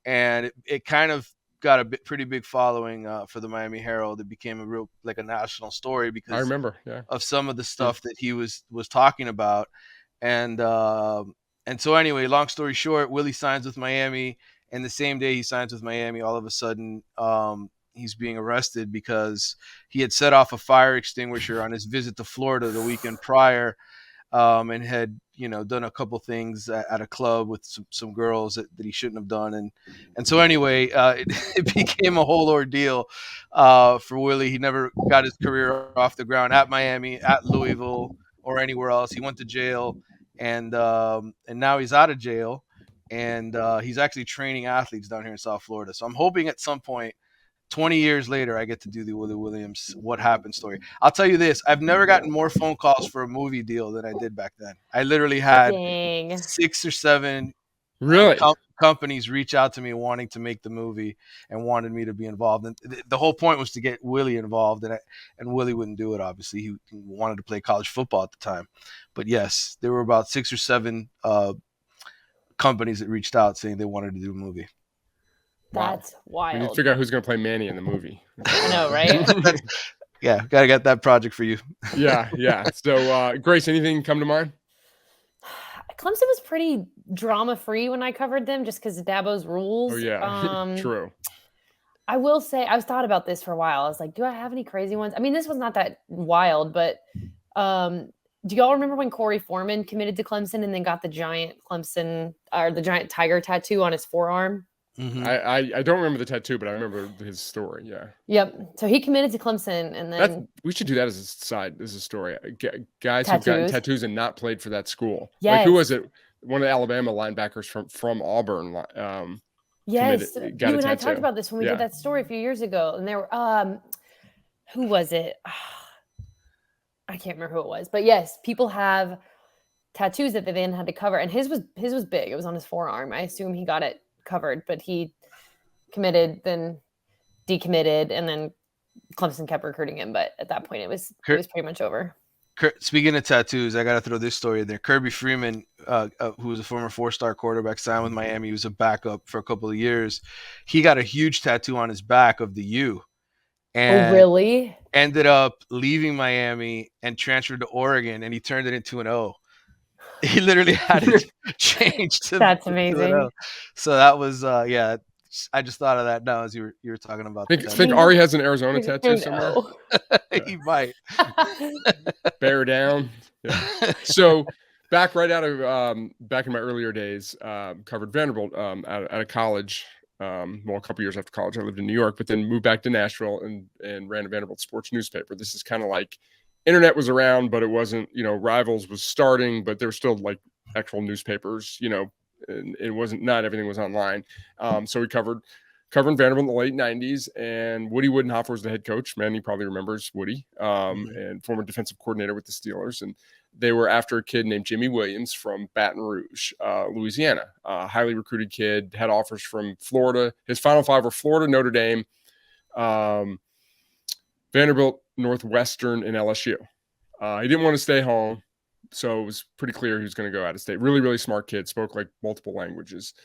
And it kind of got a pretty big following for the Miami Herald. It became a national story because I remember of some of the stuff that he was talking about. And so anyway, long story short, Willie signs with Miami, and the same day he signs with Miami, all of a sudden, he's being arrested because he had set off a fire extinguisher on his visit to Florida the weekend prior, and had done a couple things at a club with some girls that he shouldn't have done, and so anyway, it became a whole ordeal for Willie. He never got his career off the ground at Miami, at Louisville, or anywhere else. He went to jail, and now he's out of jail, and he's actually training athletes down here in South Florida. So I'm hoping at some point, 20 years later, I get to do the Willie Williams What Happened story. I'll tell you this. I've never gotten more phone calls for a movie deal than I did back then. I literally had 6 or 7 Really? companies reach out to me wanting to make the movie and wanted me to be involved. And the whole point was to get Willie involved, and Willie wouldn't do it, obviously. He wanted to play college football at the time. But yes, there were about 6 or 7 companies that reached out saying they wanted to do a movie. That's wild. We need to figure out who's going to play Manny in the movie. I know, right? Yeah, got to get that project for you. Yeah. So, Grace, anything come to mind? Clemson was pretty drama-free when I covered them just because of Dabo's rules. Oh, yeah. True. I will say, I've thought about this for a while. I was like, do I have any crazy ones? I mean, this was not that wild, but do y'all remember when Corey Foreman committed to Clemson and then got the giant tiger tattoo on his forearm? Mm-hmm. I don't remember the tattoo, but I remember his story. Yeah. Yep. So he committed to Clemson, and then we should do that as a story. Guys who've gotten tattoos and not played for that school. Yes. Like, who was it? One of the Alabama linebackers from Auburn. Yes, you and I talked about this when we did that story a few years ago, and there were who was it? I can't remember who it was, but yes, people have tattoos that they then had to cover, and his was big. It was on his forearm. I assume he got it covered, but he committed, then decommitted, and then Clemson kept recruiting him. But at that point, it was pretty much over. Speaking of tattoos, I got to throw this story in there. Kirby Freeman, who was a former 4-star quarterback, signed with Miami. He was a backup for a couple of years. He got a huge tattoo on his back of the U. And really? Ended up leaving Miami and transferred to Oregon, and he turned it into an O. He literally had it changed to That's amazing. So that was I just thought of that now as you were talking about. Think Ari has an Arizona tattoo somewhere. He might. Bear down. Yeah. So back in my earlier days, covered Vanderbilt out of college. A couple years after college, I lived in New York, but then moved back to Nashville and ran a Vanderbilt sports newspaper. This is kind of like internet was around, but it wasn't, Rivals was starting, but there were still like actual newspapers, and it wasn't, not everything was online. So we covering Vanderbilt in the late 90s, and Woody Woodenhofer was the head coach. Manny probably remembers Woody, and former defensive coordinator with the Steelers. And they were after a kid named Jimmy Williams from Baton Rouge, Louisiana, highly recruited kid, had offers from Florida. His final 5 were Florida, Notre Dame, Vanderbilt, Northwestern, and LSU. He didn't want to stay home, so it was pretty clear he was going to go out of state. Really, really smart kid, spoke like multiple languages.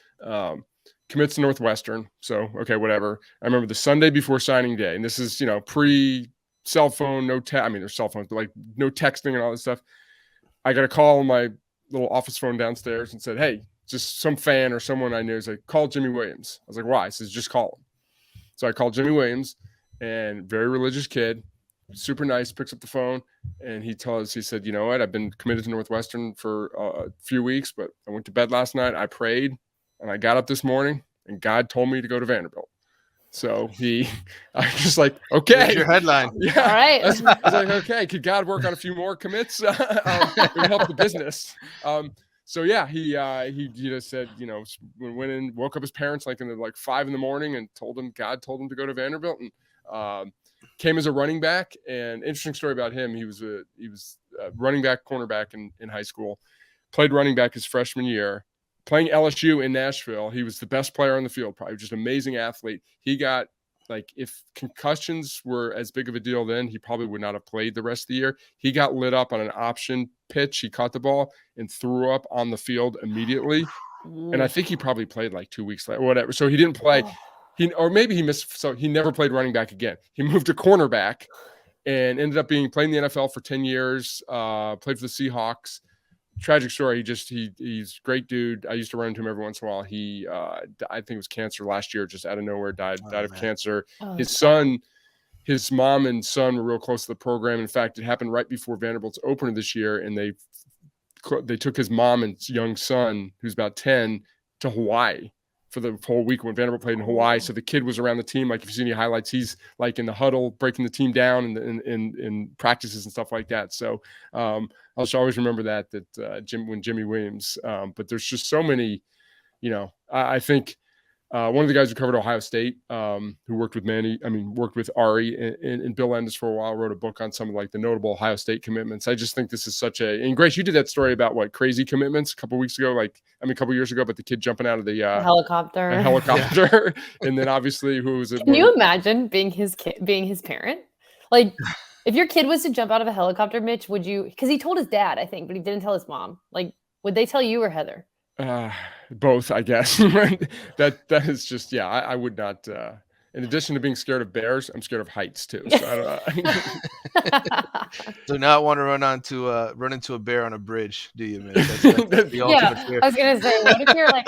Commits to Northwestern, so okay, whatever. I remember the Sunday before signing day, and this is pre-cell phone, there's cell phones, but like no texting and all this stuff. I got a call on my little office phone downstairs and said, "Hey, just some fan or someone I knew is like, call Jimmy Williams." I was like, "Why?" He says, "Just call him." So I called Jimmy Williams, and very religious kid, super nice, picks up the phone, and he said, "You know what? I've been committed to Northwestern for a few weeks, but I went to bed last night. I prayed, and I got up this morning, and God told me to go to Vanderbilt." So I was just like, okay. Here's your headline. Yeah. All right. I was like, okay, could God work on a few more commits? It would help the business. So yeah, he just said, went in, woke up his parents like 5 a.m. and God told him to go to Vanderbilt, and came as a running back. And interesting story about him. He was a running back, cornerback in high school, played running back his freshman year. Playing LSU in Nashville, he was the best player on the field, probably just amazing athlete. He got, if concussions were as big of a deal then, he probably would not have played the rest of the year. He got lit up on an option pitch. He caught the ball and threw up on the field immediately. And I think he probably played 2 weeks later, whatever. So he didn't play. Or maybe he missed. So he never played running back again. He moved to cornerback and ended up playing the NFL for 10 years, played for the Seahawks. Tragic story. He's a great dude. I used to run into him every once in a while. He, I think it was cancer last year, just out of nowhere, died of cancer. His mom and son were real close to the program. In fact, it happened right before Vanderbilt's opener this year, and they they took his mom and young son, who's about 10, to Hawaii for the whole week when Vanderbilt played in Hawaii. So the kid was around the team. Like if you see any highlights, he's like in the huddle, breaking the team down in practices and stuff like that. So I'll always remember that when Jimmy Williams. But there's just so many, I think one of the guys who covered Ohio State, who worked with Ari and Bill Endes for a while, wrote a book on some of like the notable Ohio State commitments. I just think this is and Grace, you did that story about crazy commitments a couple years ago, but the kid jumping out of the helicopter, and then obviously who was it? Can you imagine being his parent? Like if your kid was to jump out of a helicopter, Mitch, would you, because he told his dad, I think, but he didn't tell his mom. Like, would they tell you or Heather? Both, I guess. that is just, I would not. In addition to being scared of bears, I'm scared of heights too. So I don't know. Do not want to run into a bear on a bridge, do you, man? That's the ultimate fear. I was gonna say, what if you're like?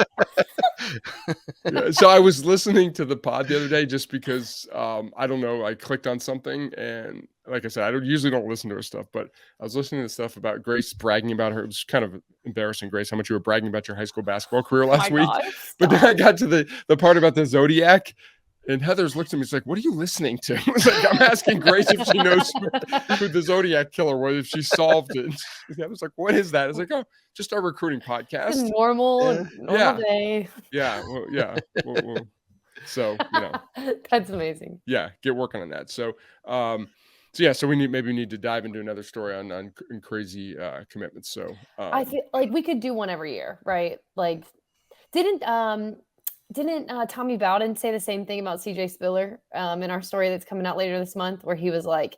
So I was listening to the pod the other day just because I don't know, I clicked on something, and like I said, I usually don't listen to her stuff, but I was listening to stuff about Grace bragging about her. It was kind of embarrassing, Grace, how much you were bragging about your high school basketball career last week. God, but then I got to the part about the Zodiac. And Heather's looked at me. She's like, "What are you listening to?" I was like, "I'm asking Grace if she knows who the Zodiac killer was, if she solved it." I was like, "What is that?" I was like, "Oh, just our recruiting podcast. It's normal day." Yeah. Well, yeah. So that's amazing. Yeah, get working on that. So, so we need to dive into another story on crazy commitments. So I feel like we could do one every year, right? Like, didn't Tommy Bowden say the same thing about CJ Spiller in our story that's coming out later this month, where he was like,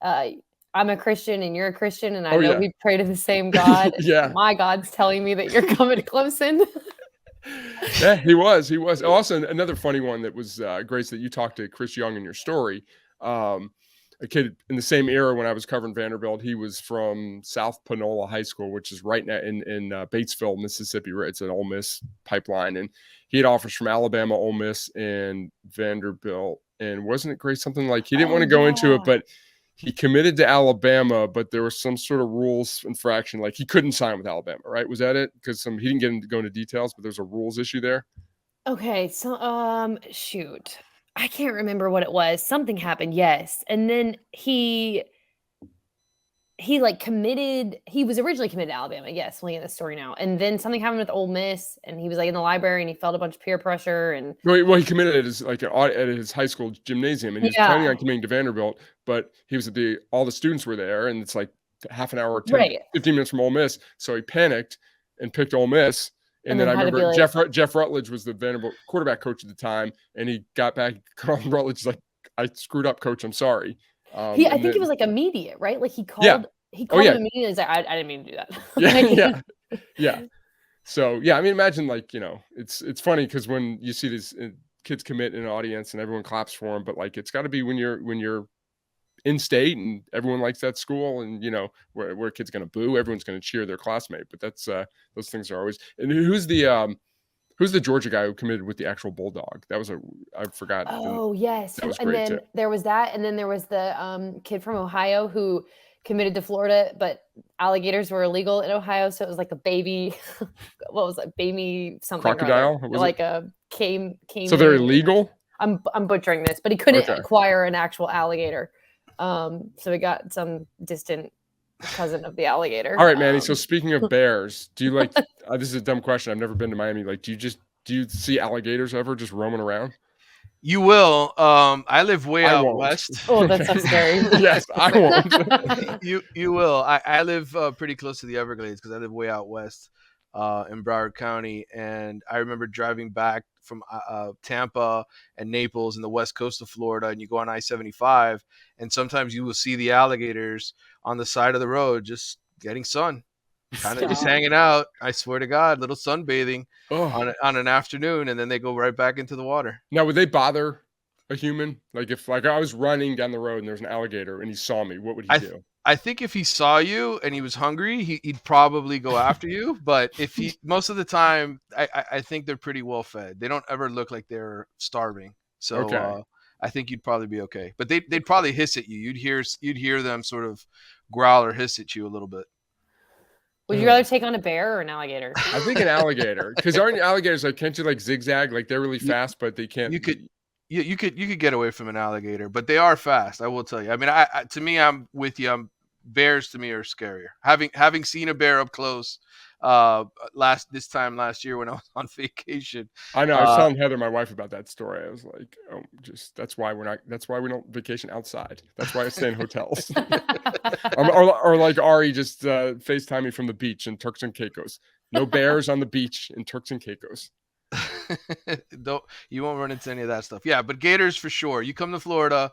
I'm a Christian and you're a Christian, and I know we pray to the same God. Yeah. My God's telling me that you're coming to Clemson. Yeah, he was. Also, another funny one that was Grace, that you talked to Chris Young in your story. A kid in the same era when I was covering Vanderbilt. He was from South Panola High School, which is right now in Batesville, Mississippi. Right, it's an Ole Miss pipeline, and he had offers from Alabama, Ole Miss, and Vanderbilt. And wasn't it great? Something like he didn't want to go into it, but he committed to Alabama. But there was some sort of rules infraction, like he couldn't sign with Alabama. Right? Was that it? Because he didn't go into details, but there's a rules issue there. Okay, so shoot. I can't remember what it was. Something happened, yes. And then he like committed. He was originally committed to Alabama, yes, looking at the story now. And then something happened with Ole Miss, and he was like in the library, and he felt a bunch of peer pressure. And well, he committed at his high school gymnasium, and he was planning on committing to Vanderbilt, but he was all the students were there, and it's like half an hour, 15 minutes from Ole Miss. So he panicked and picked Ole Miss. And then I remember Jeff Rutledge was the Vanderbilt quarterback coach at the time, and he got back. Rutledge like, "I screwed up, coach. I'm sorry." I think it was like immediate, right? Like he called. Yeah. He called him immediately. He's like, "I didn't mean to do that." Yeah. So I mean, imagine it's funny because when you see these kids commit in an audience and everyone claps for them, but like it's got to be when you're in state and everyone likes that school, and where a kid's going to boo, everyone's going to cheer their classmate. But that's those things are always. And who's the Georgia guy who committed with the actual Bulldog? I forgot. Oh yes, that was and great then too. There was that, and then there was the kid from Ohio who committed to Florida, but alligators were illegal in Ohio, so it was like a baby. What was it? Baby something? Crocodile? Like a came. So they're illegal. I'm butchering this, but he couldn't acquire an actual alligator. So he got some distant cousin of the alligator. All right, Manny. So speaking of bears, do you like? This is a dumb question. I've never been to Miami. Like, do you see alligators ever just roaming around? You will. I live way out west. Oh, that's so scary. Yes, I won't. You will. I live pretty close to the Everglades because I live way out west in Broward County, and I remember driving back from Tampa and Naples and the west coast of Florida, and you go on I-75, and sometimes you will see the alligators on the side of the road just getting sun, kind of just hanging out. I swear to God, little sunbathing on an afternoon, and then they go right back into the water. Now, would they bother a human? Like if I was running down the road and there's an alligator and he saw me, what would he do? I think if he saw you and he was hungry, he'd probably go after you. But if most of the time, I think they're pretty well fed. They don't ever look like they're starving. So I think you'd probably be okay. But they'd probably hiss at you. You'd hear them sort of growl or hiss at you a little bit. Would you rather take on a bear or an alligator? I think an alligator, because aren't alligators like, can't you like zigzag? Like they're really fast, but they can't. You could get away from an alligator, but they are fast. I will tell you. I mean, to me, I'm with you. Bears to me are scarier. Having seen a bear up close, this time last year when I was on vacation. I know. I was telling Heather, my wife, about that story. I was like, oh, that's why we don't vacation outside. That's why I stay in hotels. or like Ari just FaceTime me from the beach in Turks and Caicos. No bears on the beach in Turks and Caicos. You won't run into any of that stuff. Yeah, but gators for sure. You come to Florida,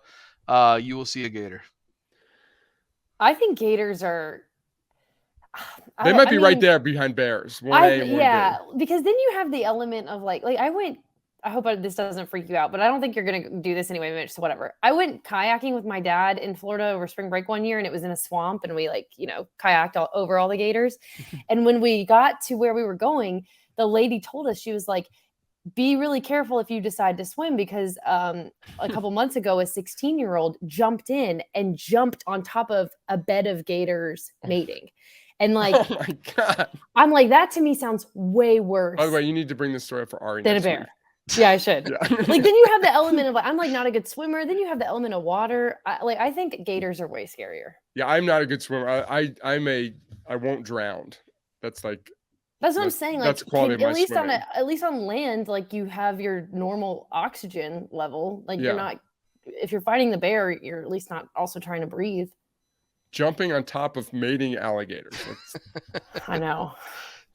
you will see a gator. I think gators are. They might be right there behind bears. 1A and 1B. Because then you have the element of like I went. I hope this doesn't freak you out, but I don't think you're gonna do this anyway, Mitch. So whatever. I went kayaking with my dad in Florida over spring break one year, and it was in a swamp, and we kayaked over all the gators. And when we got to where we were going, the lady told us, she was like, be really careful if you decide to swim, because a couple months ago, a 16-year-old jumped in and jumped on top of a bed of gators mating. And like, oh my God. I'm like, that to me sounds way worse. By the way, you need to bring this story up for Ari than next a bear. week. Yeah, I should. Yeah. Like, then you have the element of like, I'm like not a good swimmer. Then you have the element of water. I think gators are way scarier. Yeah, I'm not a good swimmer. I won't drown. That's what I'm saying. Like, that's quality of my swimming. At least on land, like you have your normal oxygen level. Like you're not, if you're fighting the bear, you're at least not also trying to breathe. Jumping on top of mating alligators. I know.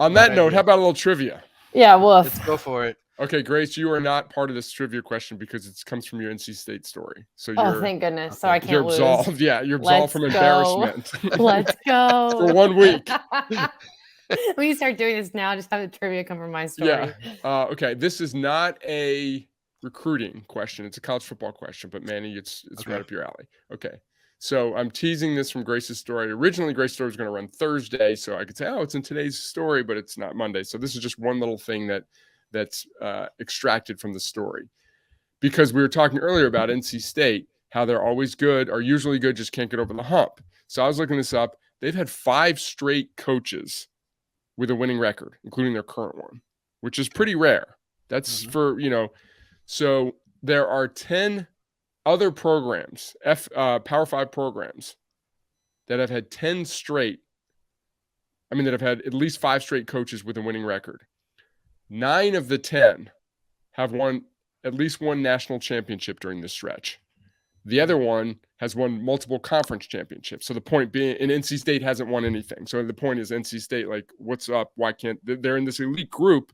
On that note, how about a little trivia? Yeah, woof. Let's go for it. Okay, Grace, you are not part of this trivia question because it comes from your NC State story. So thank goodness. So I can't lose. You're absolved. Yeah, you're absolved from embarrassment. Let's go. For 1 week. We start doing this now. Just have the trivia come from my story. Yeah. Okay. This is not a recruiting question. It's a college football question, but Manny, it's okay. Right up your alley. Okay. So I'm teasing this from Grace's story. Originally, Grace's story was going to run Thursday, so I could say, oh, it's in today's story, but it's not Monday. So this is just one little thing that's extracted from the story. Because we were talking earlier about NC State, how they're always good, are usually good, just can't get over the hump. So I was looking this up. They've had 5 straight coaches with a winning record, including their current one, which is pretty rare. That's for, so there are 10 other programs, Power 5 programs, that have had 10 straight, that have had at least 5 straight coaches with a winning record. 9 of the 10 have won at least one national championship during this stretch. The other one has won multiple conference championships. So the point being, and NC State hasn't won anything. So the point is NC State, like, what's up? Why can't they're in this elite group,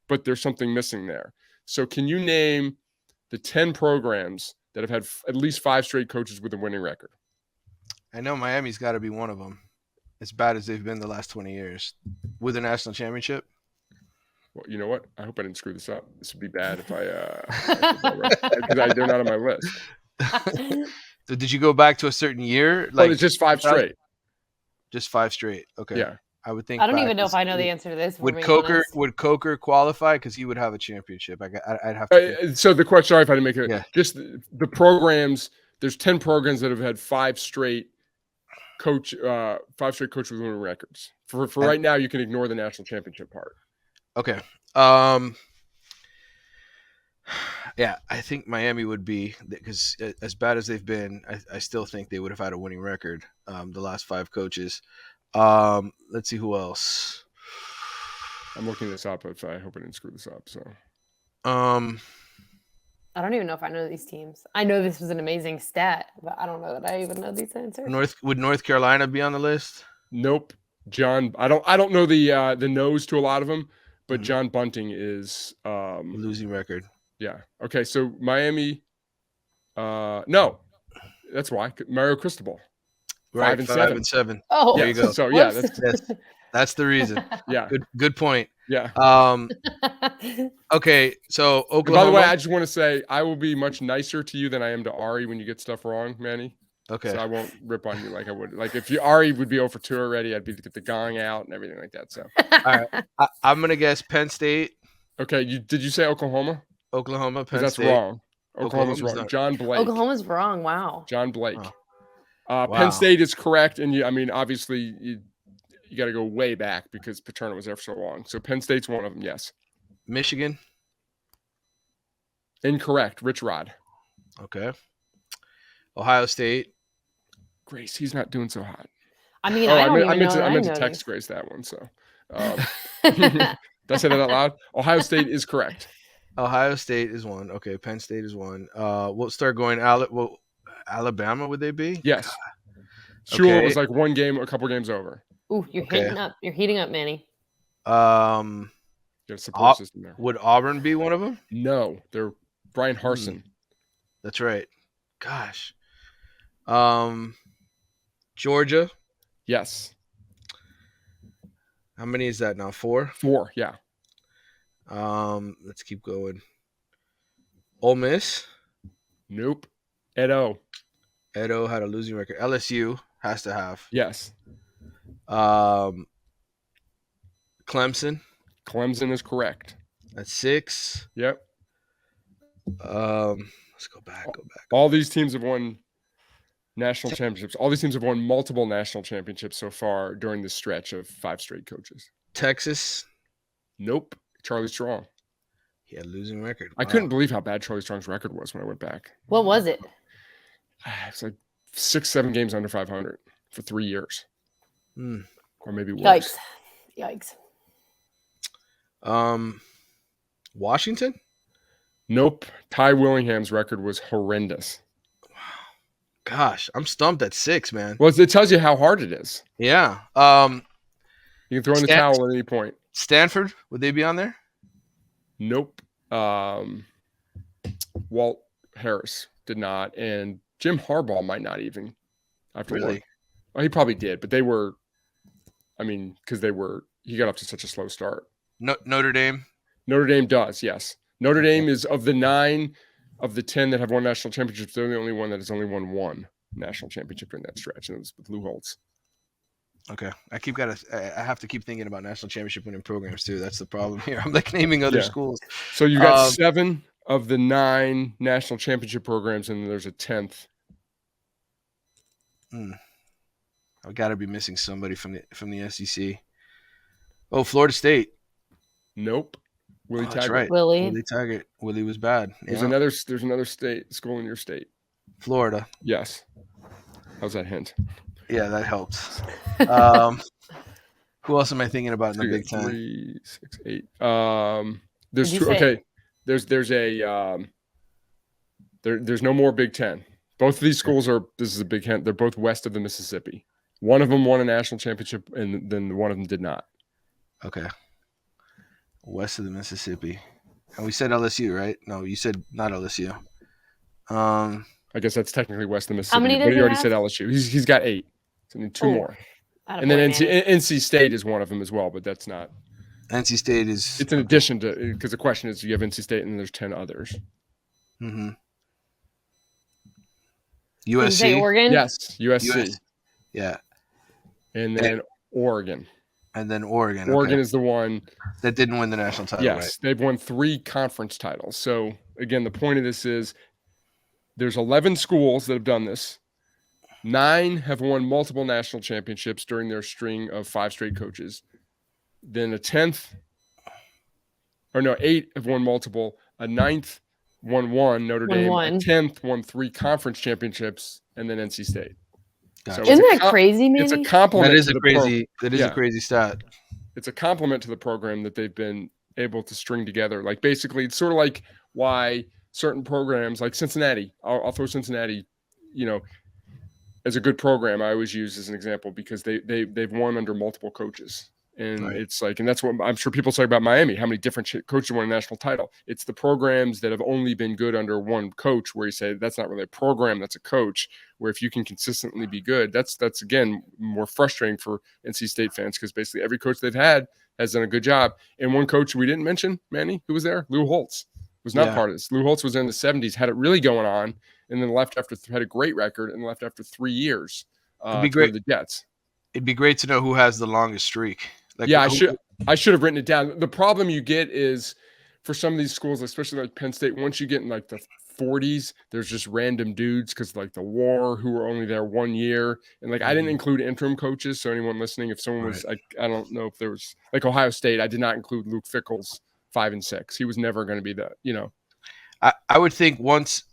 but there's something missing there. So can you name the 10 programs that have had at least 5 straight coaches with a winning record? I know Miami's got to be one of them. As bad as they've been the last 20 years with a national championship. Well, you know what? I hope I didn't screw this up. This would be bad if because they're not on my list. So did you go back to a certain year? Like, it's just 5 straight. Just 5 straight. Okay. Yeah. I would think. I don't even know if I know the answer to this. Would Coker qualify? Because he would have a championship. I'd have to. So the question, sorry if I didn't make it. Yeah. Just the programs. There's 10 programs that have had 5 straight coach with winning records. For right now, you can ignore the national championship part. Okay. Yeah, I think Miami would be, because as bad as they've been, I still think they would have had a winning record. The last 5 coaches. Let's see who else. I'm looking this up. I hope I didn't screw this up. So, I don't even know if I know these teams. I know this was an amazing stat, but I don't know that I even know these answers. Would North Carolina be on the list? Nope. John, I don't know the nose to a lot of them, but John Bunting is losing record. Yeah. Okay. So Miami, no, that's why Mario Cristobal. Right, 5 and 7. Oh, there you go. So yeah, that's the reason. Yeah, good point. Yeah. Okay, so Oklahoma. And by the way, I just want to say I will be much nicer to you than I am to Ari when you get stuff wrong, Manny. Okay. So I won't rip on you like I would. Like if Ari would be 0 for 2 already, I'd get the gong out and everything like that. So. All right, I'm gonna guess Penn State. Okay, did you say Oklahoma? Oklahoma, Penn State. That's wrong. Oklahoma's wrong. Not. John Blake. Oklahoma's wrong. Wow. John Blake. Wow. Penn State is correct, and obviously, you got to go way back because Paterno was there for so long. So Penn State's one of them. Yes. Michigan. Incorrect. Rich Rod. Okay. Ohio State. Grace, he's not doing so hot. I mean, I meant to text Grace that one. So, did I say that out loud? Ohio State is correct. Ohio State is one. Okay, Penn State is one. We'll start going. Alabama would they be? Yes. God. Shula Okay. was like one game, a couple games over. Ooh, you're heating up. You're heating up, Manny. You have a support system there. Would Auburn be one of them? No, they're Brian Harsin. That's right. Gosh. Georgia. Yes. How many is that now? 4? 4, yeah. Let's keep going. Ole Miss. Nope. Edo. Edo had a losing record. LSU has to have. Yes. Clemson. Clemson is correct. That's 6. Yep. Let's go back. All these teams have won national championships. All these teams have won multiple national championships so far during this stretch of 5 straight coaches. Texas. Nope. Charlie Strong. He had a losing record. I couldn't believe how bad Charlie Strong's record was when I went back. What was it? It's like 6-7 games under 500 for 3 years. Or maybe worse. Yikes. Washington? Nope. Ty Willingham's record was horrendous. Wow. Gosh, I'm stumped at 6, man. Well, it tells you how hard it is. Yeah. You can throw in the towel at any point. Stanford, would they be on there? Nope. Walt Harris did not, and Jim Harbaugh might not even. Really? Well, he probably did, but they were. I mean, because he got off to such a slow start. Notre Dame. Notre Dame does, yes. Notre Dame is of the 9 of the 10 that have won national championships. They're the only one that has only won 1 national championship during that stretch, and it was with Lou Holtz. Okay, I have to keep thinking about national championship winning programs too. That's the problem here. I'm like naming other schools. So you got 7 of the 9 national championship programs, and there's a 10th. I've got to be missing somebody from the SEC. Oh, Florida State. Nope. Willie Taggart. That's right. Willie Taggart. Willie was bad. There's Yeah. another school in your state. Florida. Yes. How's that hint? Yeah, that helps. Who else am I thinking about in the Big Ten? 3, 6, 8. There's two. Okay. There's no more Big Ten. Both of these schools this is a Big Ten. They're both west of the Mississippi. One of them won a national championship, and then one of them did not. Okay. West of the Mississippi. And we said LSU, right? No, you said not LSU. I guess that's technically west of the Mississippi. How many but did he he already have? said LSU. He's got 8. So I need 2 more. And then NC State is one of them as well, but that's not. NC State is. It's in addition to, because the question is, you have NC State and then there's 10 others. Did USC. you say Oregon? Yes, USC. Yeah. And then Oregon. And then Oregon. Oregon is the one that didn't win the national title. Yes, right? they've won 3 conference titles. So again, the point of this is there's 11 schools that have done this. 9 have won multiple national championships during their string of 5 straight coaches. Then 8 have won multiple. A 9th won 1, Notre Dame. A 10th won 3 conference championships, and then NC State. Gotcha. So isn't that crazy, man? It's a compliment. That is a crazy stat. It's a compliment to the program that they've been able to string together. Like basically, it's sort of like why certain programs like Cincinnati. I'll throw Cincinnati, as a good program. I always use as an example because they've won under multiple coaches. And It's like, and that's what I'm sure people say about Miami, how many different coaches won a national title. It's the programs that have only been good under one coach where you say that's not really a program, that's a coach, where if you can consistently be good, that's again, more frustrating for NC State fans because basically every coach they've had has done a good job. And one coach we didn't mention, Manny, who was there? Lou Holtz was not part of this. Lou Holtz was in the 70s, had it really going on, and then had a great record and left after 3 years. It'd be great. The Jets. It'd be great to know who has the longest streak. I should have written it down. The problem you get is for some of these schools, especially like Penn State, once you get in like the 40s, there's just random dudes because like the war who were only there 1 year. And like I didn't include interim coaches. So anyone listening, if someone was like, I don't know if there was like Ohio State, I did not include Luke Fickell's 5 and 6. He was never going to be the, I would think once,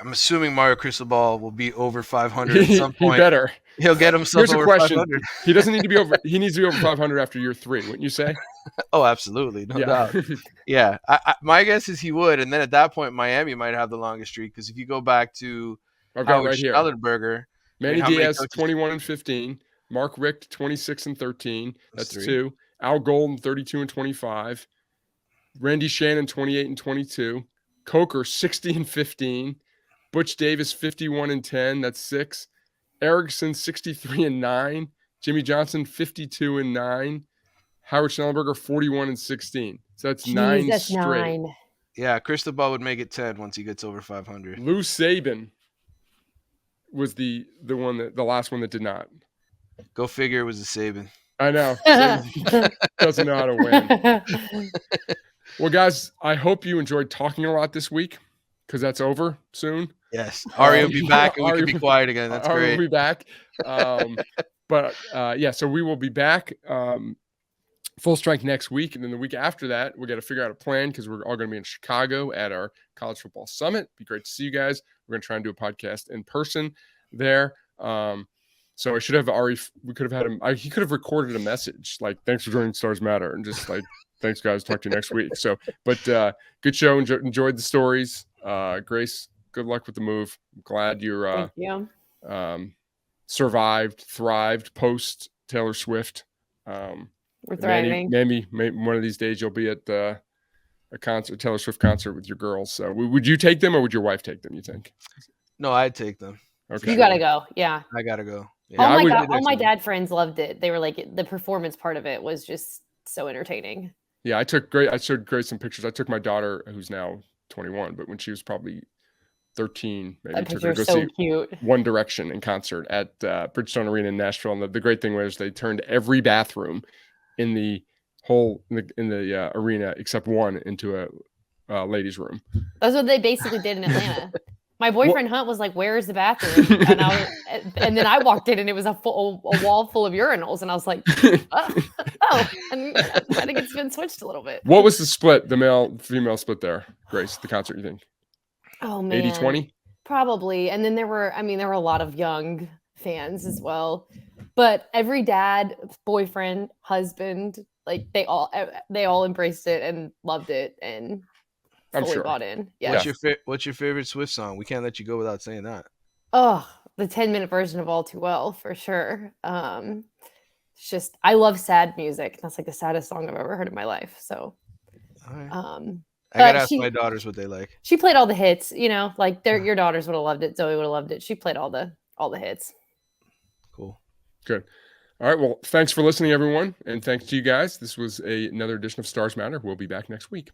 I'm assuming Mario Cristobal will be over 500 at some point. He better. He'll get himself Here's over a question. 500. He doesn't need to be over. He needs to be over 500 after year 3. Wouldn't you say? Oh, absolutely. No doubt. Yeah. My guess is he would. And then at that point, Miami might have the longest streak. Because if you go back to I've got Howard right here. Schnellenberger. Manny Diaz, 21 and 15. Mark Richt, 26 and 13. That's 2. Al Golden, 32 and 25. Randy Shannon, 28 and 22. Coker, 60 and 15. Butch Davis, 51 and 10. That's 6. Erickson, 63 and 9. Jimmy Johnson, 52 and 9. Howard Schnellenberger, 41 and 16. So that's 9 straight. 9. Yeah, Cristobal would make it 10 once he gets over 500. Lou Saban was the one that the last one that did not. Go figure, it was a Saban. I know. Saban doesn't know how to win. Well, guys, I hope you enjoyed talking a lot this week because that's over soon. Yes. Ari will be back and we can be quiet again. That's Ari great. will be back. So we will be back full strength next week. And then the week after that, we got to figure out a plan because we're all going to be in Chicago at our college football summit. Be great to see you guys. We're going to try and do a podcast in person there. So I should have Ari. We could have had him. He could have recorded a message like, "Thanks for joining Stars Matter," and just like, "Thanks, guys. Talk to you next week." So, but good show. Enjoyed the stories. Grace, good luck with the move. I'm glad you're survived, thrived post Taylor Swift. We're thriving. Maybe one of these days you'll be at a Taylor Swift concert with your girls. So would you take them or would your wife take them, you think? No, I'd take them. Okay. You got to go. Yeah. I got to go. Yeah, all my dad friends loved it. They were like, the performance part of it was just so entertaining. Yeah, I showed Grace some pictures. I took my daughter, who's now 21, but when she was probably 13, maybe took her to go see cute. One Direction in concert at Bridgestone Arena in Nashville. And the great thing was they turned every bathroom in the arena except one into a ladies' room. That's what they basically did in Atlanta. My boyfriend Hunt was like, "Where is the bathroom?" And then I walked in, and it was a wall full of urinals, and I was like, "Oh!" And I think it's been switched a little bit. What was the split, the male-female split there, Grace? The concert, you think? Oh man, 80-20? Probably. And then there were a lot of young fans as well. But every dad, boyfriend, husband, like they all embraced it and loved it and fully bought in. Yeah. What's your favorite Swift song? We can't let you go without saying that. Oh, the 10-minute version of All Too Well for sure. It's just I love sad music. That's like the saddest song I've ever heard in my life. So all right. I gotta ask my daughters what they like. She played all the hits, like your daughters would have loved it. Zoe would have loved it. She played all the hits. Cool. Good. All right. Well, thanks for listening, everyone. And thanks to you guys. This was another edition of Stars Matter. We'll be back next week.